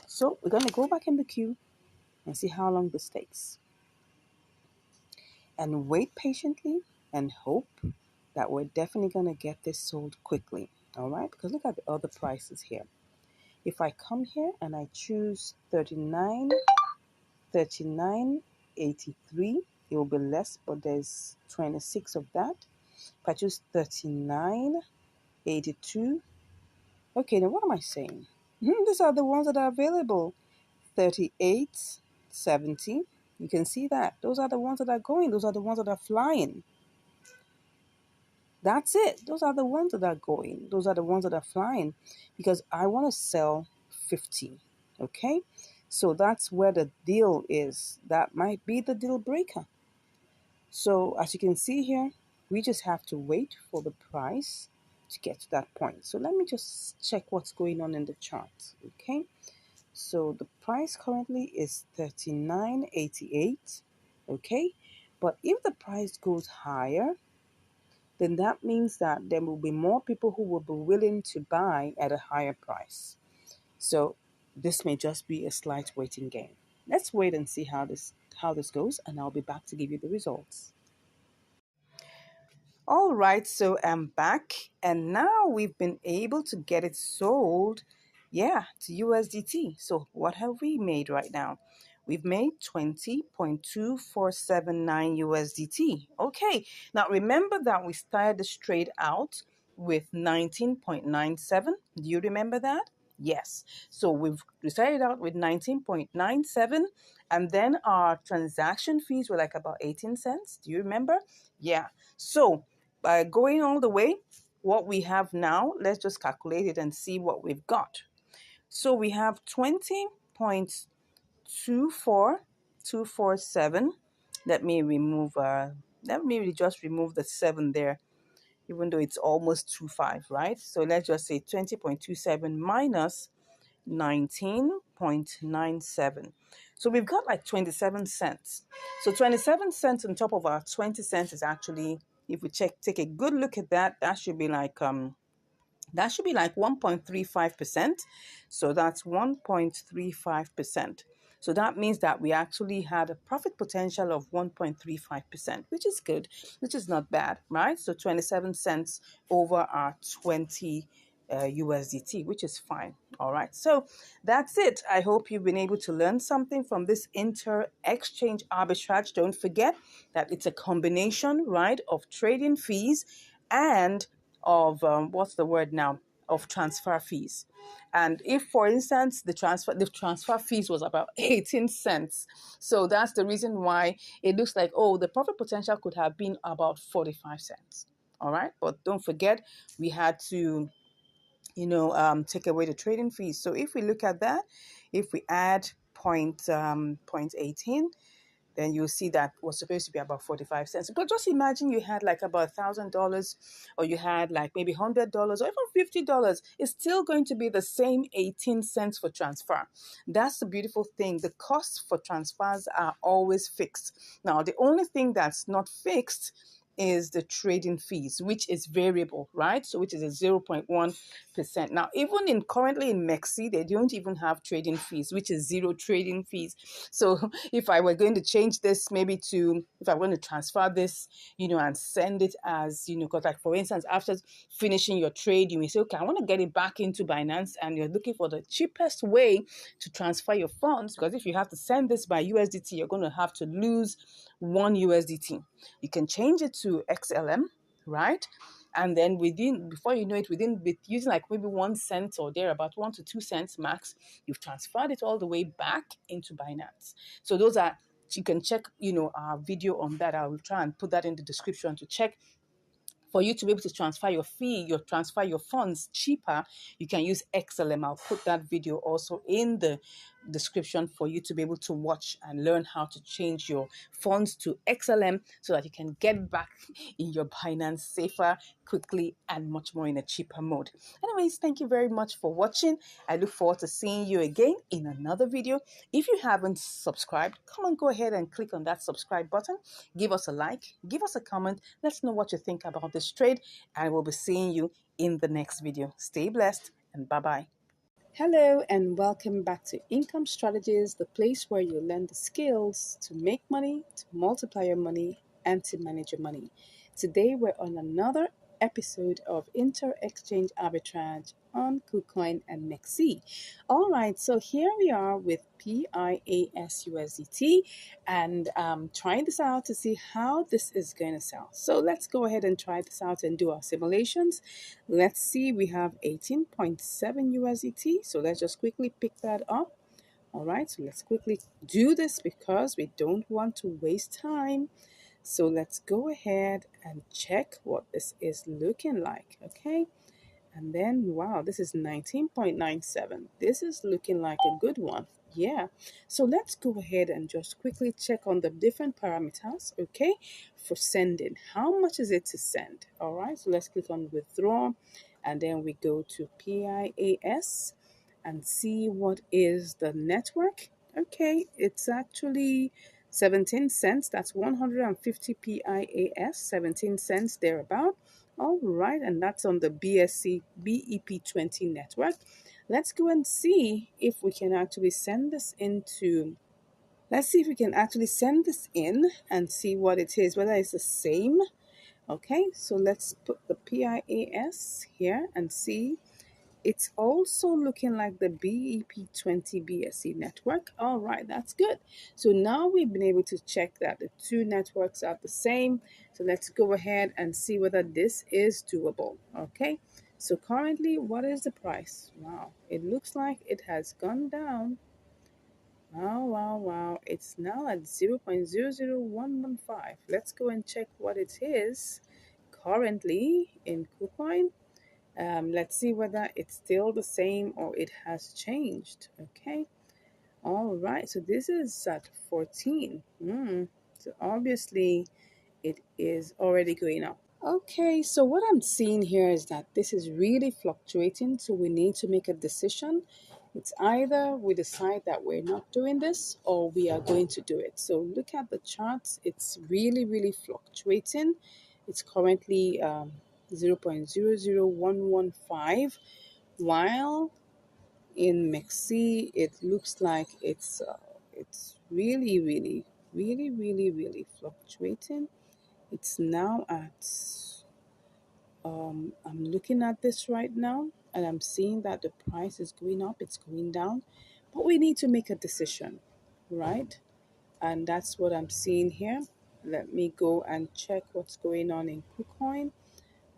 Speaker 2: So we're going to go back in the queue and see how long this takes. And wait patiently and hope that we're definitely going to get this sold quickly. All right, because look at the other prices here. If I come here and I choose 39.83, it will be less, but there's 26 of that. If I choose 39.82, okay, then what am I saying? These are the ones that are available. 38.70. You can see that. Those are the ones that are going. Those are the ones that are flying. That's it. Those are the ones that are going. Those are the ones that are flying because I want to sell 50. Okay? So that's where the deal is. That might be the deal breaker. So as you can see here, we just have to wait for the price to get to that point. So let me just check what's going on in the chart. Okay? So the price currently is 39.88. Okay? But if the price goes higher, then that means that there will be more people who will be willing to buy at a higher price. So this may just be a slight waiting game. Let's wait and see how this goes, and I'll be back to give you the results. All right, so I'm back, and now we've been able to get it sold, yeah, to USDT. So what have we made right now? We've made 20.2479 USDT. Okay, now remember that we started this trade out with 19.97. Do you remember that? Yes. So we started out with 19.97, and then our transaction fees were like about 18 cents. Do you remember? Yeah. So by going all the way, what we have now, let's just calculate it and see what we've got. So we have 24,247. Let me just remove the 7 there, even though it's almost 25, right? So let's just say 20.27 minus 19.97. So we've got like 27 cents. So 27 cents on top of our 20 cents is actually, if we take a good look at that, that should be like 1.35%. So that's 1.35%. So that means that we actually had a profit potential of 1.35%, which is good, which is not bad, right? So 27 cents over our 20 USDT, which is fine. All right. So that's it. I hope you've been able to learn something from this inter-exchange arbitrage. Don't forget that it's a combination, right, of trading fees and of what's the word now, of transfer fees. And if, for instance, the transfer fees was about 18 cents, so that's the reason why it looks like, oh, the profit potential could have been about 45 cents. All right, but don't forget, we had to take away the trading fees. So if we look at that, if we add point 18, then you'll see that was supposed to be about 45 cents. But just imagine you had like about $1,000, or you had like maybe $100 or even $50. It's still going to be the same 18 cents for transfer. That's the beautiful thing. The costs for transfers are always fixed. Now, the only thing that's not fixed is the trading fees, which is variable, right? So which is a 0.1%. Now, even in currently in Mexi, they don't even have trading fees, which is zero trading fees. So if I were going to change this, maybe if I want to transfer this, and send it as, because like for instance, after finishing your trade, you may say, okay, I want to get it back into Binance, and you're looking for the cheapest way to transfer your funds, because if you have to send this by USDT, you're going to have to lose 1 USDT. You can change it to XLM, right? And then before you know it, with using like maybe 1 cent or there, about 1 to 2 cents max, you've transferred it all the way back into Binance. So you can check, our video on that. I will try and put that in the description to check. For you to be able to transfer your funds cheaper, you can use XLM. I'll put that video also in the description for you to be able to watch and learn how to change your funds to XLM so that you can get back in your Binance safer, quickly, and much more in a cheaper mode. Anyways, thank you very much for watching. I look forward to seeing you again in another video. If you haven't subscribed, come on, go ahead and click on that subscribe button. Give us a like, give us a comment. Let's know what you think about this trade, and we'll be seeing you in the next video. Stay blessed, and bye-bye.
Speaker 1: Hello, and welcome back to Income Strategies, the place where you learn the skills to make money, to multiply your money, and to manage your money. Today, we're on another episode of Inter Exchange Arbitrage on KuCoin and MEXC. All right, so here we are with PIASUSDT, and trying this out to see how this is going to sell. So let's go ahead and try this out and do our simulations. Let's see, we have 18.7 USDT. So let's just quickly pick that up. All right, so let's quickly do this because we don't want to waste time. So let's go ahead and check what this is looking like. Okay. And then, wow, this is 19.97. This is looking like a good one. Yeah. So let's go ahead and just quickly check on the different parameters, okay, for sending. How much is it to send? All right. So let's click on withdraw, and then we go to PIAS and see what is the network. Okay. It's actually 17 cents. That's 150 PIAS, 17 cents thereabout. All right, and that's on the BSC BEP20 network. Let's go and see if we can actually send this into, let's see if we can actually send this in and see what it is, whether it's the same. Okay, so let's put the PIAS here and see. It's also looking like the BEP20 BSC network. All right, that's good. So now we've been able to check that the two networks are the same. So let's go ahead and see whether this is doable. Okay, so currently, what is the price? Wow, it looks like it has gone down. Wow, wow, wow. It's now at 0.00115. Let's go and check what it is currently in KuCoin. Let's see whether it's still the same or it has changed. Okay. All right, so this is at 14. So obviously it is already going up. Okay, so what I'm seeing here is that this is really fluctuating, so we need to make a decision. It's either we decide that we're not doing this or we are going to do it. So look at the charts, it's really, really fluctuating. It's currently 0.00115, while in MEXC it looks like it's really, really, really, really, really fluctuating. It's now at I'm looking at this right now and I'm seeing that the price is going up, it's going down, but we need to make a decision, right? And that's what I'm seeing here. Let me go and check what's going on in KuCoin.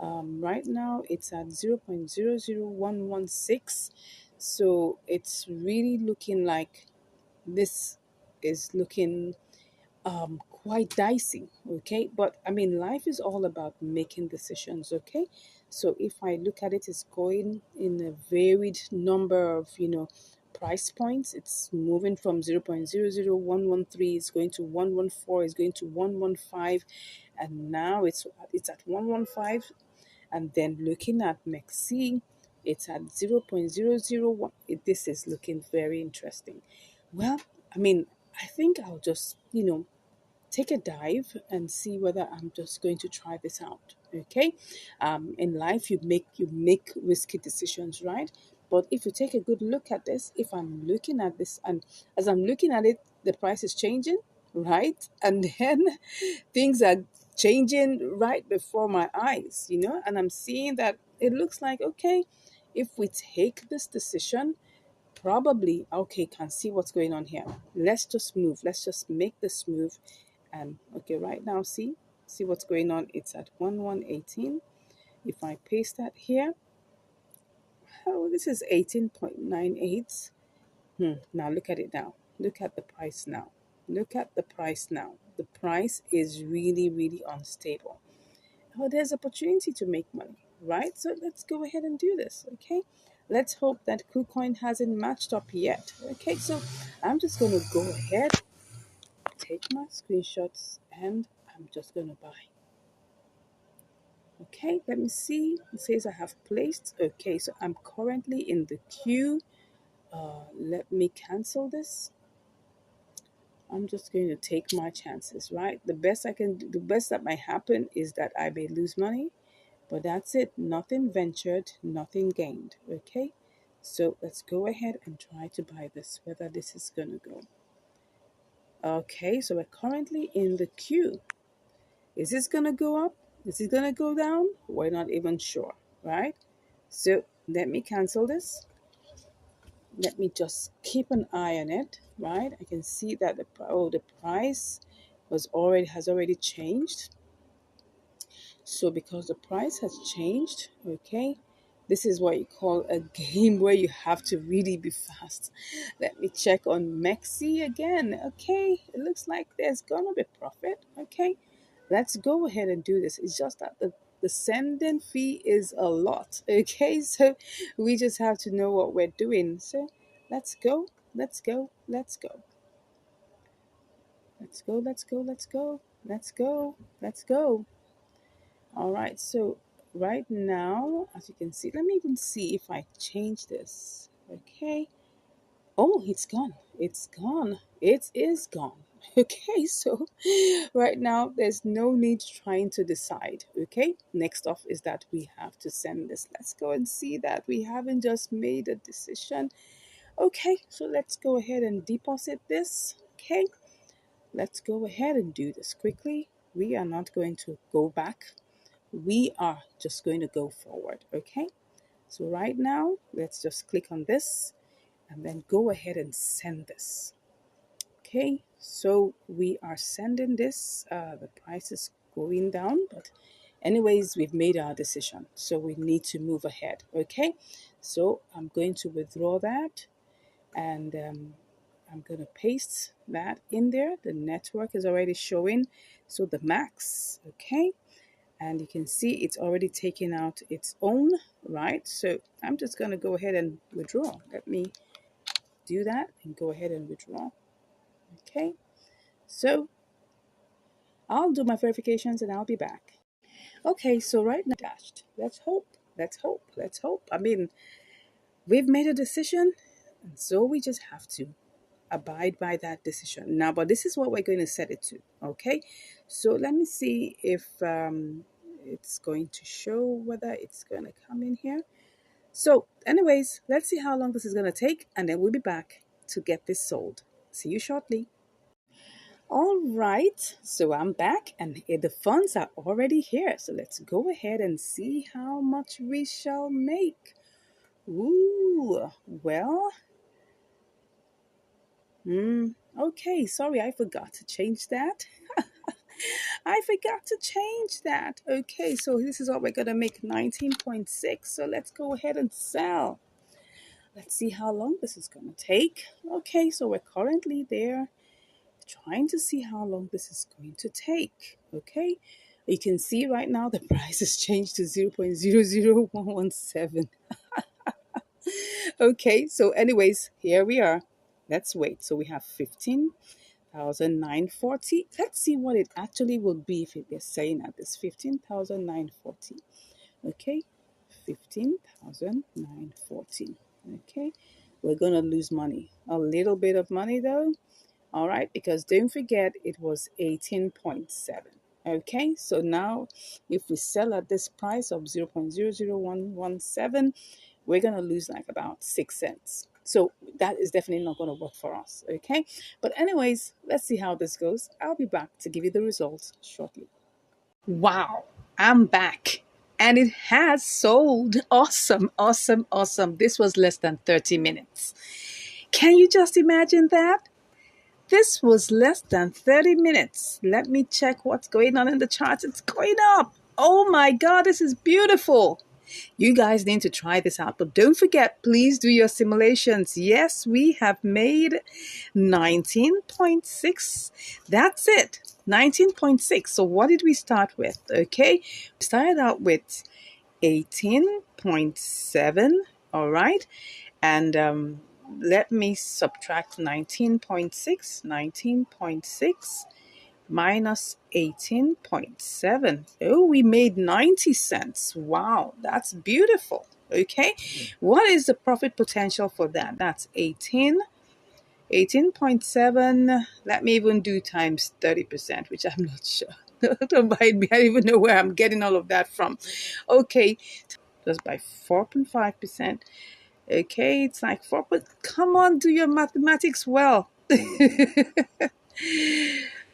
Speaker 1: Right now it's at 0.00116. So it's really looking like this is looking quite dicey, okay? But I mean, life is all about making decisions, okay? So if I look at it, it's going in a varied number of, price points. It's moving from 0.00113, it's going to 114, it's going to 115, and now it's at 115. And then looking at MEXC, it's at 0.001. This is looking very interesting. Well, I mean, I think I'll just, take a dive and see whether I'm just going to try this out. Okay, in life you make risky decisions, right? But if you take a good look at this, if I'm looking at this and as I'm looking at it, the price is changing, right? And then things are changing right before my eyes, and I'm seeing that it looks like okay, if we take this decision, probably okay, can see what's going on here. Let's just move. Let's just make this move. And okay, right now, see what's going on. It's at 1118. If I paste that here, oh, this is 18.98. Now look at it now. Look at the price now. Look at the price now. The price is really, really unstable. Oh, there's opportunity to make money, right? So let's go ahead and do this, okay? Let's hope that KuCoin hasn't matched up yet. Okay, so I'm just going to go ahead, take my screenshots, and I'm just going to buy. Okay, let me see. It says I have placed. Okay, so I'm currently in the queue. Let me cancel this. I'm just going to take my chances, right? The best that might happen is that I may lose money. But that's it. Nothing ventured, nothing gained. Okay? So let's go ahead and try to buy this, whether this is going to go. Okay, so we're currently in the queue. Is this going to go up? Is it going to go down? We're not even sure, right? So let me cancel this. Let me just keep an eye on it, right? I can see that the price has already changed. So because the price has changed, okay, this is what you call a game where you have to really be fast. Let me check on Mexi again. Okay, it looks like there's gonna be profit. Okay, let's go ahead and do this. It's just that the sending fee is a lot. Okay, so we just have to know what we're doing. So let's go, let's go, let's go. Let's go, let's go, let's go, let's go, let's go. All right, so right now, as you can see, let me even see if I change this. Okay. Oh, it's gone. It's gone. It is gone. Okay, so right now there's no need trying to decide. Okay, next off is that we have to send this. Let's go and see that we haven't just made a decision. Okay, so let's go ahead and deposit this. Okay, let's go ahead and do this quickly. We are not going to go back, we are just going to go forward. Okay, so right now let's just click on this and then go ahead and send this. Okay, so we are sending this. The price is going down, but anyways, we've made our decision, so we need to move ahead. Okay, so I'm going to withdraw that, and I'm going to paste that in there. The network is already showing, so the max. Okay, and you can see it's already taken out its own, right? So I'm just going to go ahead and withdraw. Let me
Speaker 2: do that and go ahead and withdraw. Okay, so I'll do my verifications and I'll be back. Okay, so right now dashed. Let's hope. Let's hope. Let's hope. I mean, we've made a decision, and so we just have to abide by that decision. Now, but this is what we're going to set it to. Okay, so let me see if it's going to show whether it's going to come in here. So, anyways, let's see how long this is going to take, and then we'll be back to get this sold. See you shortly. All right, so I'm back and the funds are already here. So let's go ahead and see how much we shall make. Ooh, well, okay, sorry, I forgot to change that. I forgot to change that. Okay, so this is what we're going to make, 19.6. So let's go ahead and sell. Let's see how long this is going to take. Okay, so we're currently there, trying to see how long this is going to take. Okay, you can see right now the price has changed to 0.00117. Okay, so anyways, here we are. Let's wait. So we have 15,940. Let's see what it actually will be if it is saying at this 15,940. Okay, 15,940. Okay, we're gonna lose money, a little bit of money though. All right, because don't forget it was 18.7. Okay, so now if we sell at this price of 0.00117, we're going to lose like about 6 cents. So that is definitely not going to work for us. Okay, but anyways, let's see how this goes. I'll be back to give you the results shortly. Wow, I'm back. And it has sold. Awesome, awesome, awesome. This was less than 30 minutes. Can you just imagine that? This was less than 30 minutes. Let me check what's going on in the charts. It's going up. Oh my God, this is beautiful. You guys need to try this out. But don't forget, please do your simulations. Yes, we have made 19.6. That's it. 19.6. So what did we start with? Okay, we started out with 18.7. All right. And let me subtract 19.6. 19.6 minus 18.7. Oh, we made 90 cents. Wow, that's beautiful. Okay, what is the profit potential for that? That's 18.7. Let me even do times 30%, which I'm not sure. Don't mind me, I don't even know where I'm getting all of that from. Okay, just by 4.5%. Okay, it's like 4, but come on, do your mathematics well.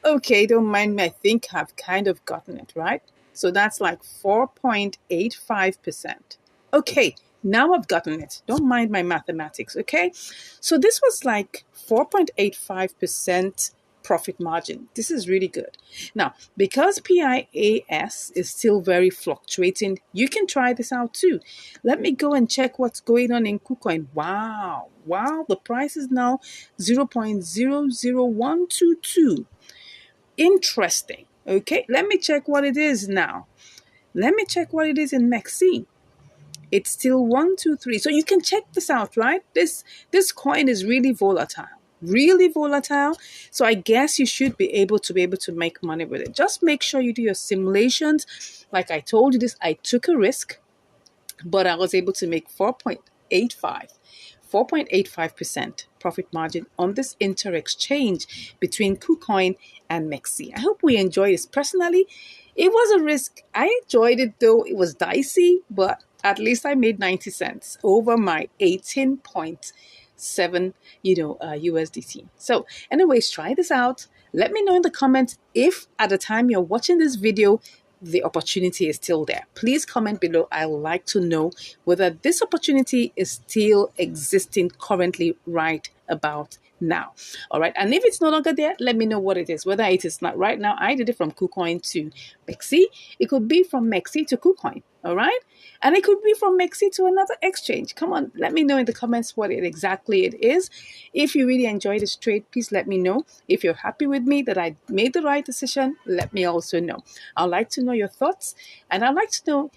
Speaker 2: Okay, don't mind me. I think I've kind of gotten it, right? So that's like 4.85%. Okay, now I've gotten it. Don't mind my mathematics, okay? So this was like 4.85% profit margin. This is really good. Now, because PIAS is still very fluctuating, you can try this out too. Let me go and check what's going on in KuCoin. Wow, the price is now 0.00122. Interesting. Okay, let me check what it is now. Let me check what it is in MEXC. It's still 123. So you can check this out, right? This coin is really volatile. Really volatile. So I guess you should be able to make money with it. Just make sure you do your simulations. Like I told you this, I took a risk, but I was able to make 4.85% profit margin on this inter-exchange between KuCoin and MEXC. I hope we enjoy this. Personally, it was a risk. I enjoyed it though. It was dicey, but at least I made 90 cents over my 18.7, USDT. So anyways, try this out. Let me know in the comments if at the time you're watching this video, the opportunity is still there. Please comment below. I would like to know whether this opportunity is still existing currently right about now. All right. And if it's no longer there, let me know what it is. Whether it is not right now, I did it from KuCoin to MEXC. It could be from MEXC to KuCoin. All right. And it could be from MEXC to another exchange. Come on, let me know in the comments what exactly it is. If you really enjoyed this trade, please let me know. If you're happy with me that I made the right decision, let me also know. I'd like to know your thoughts, and I'd like to know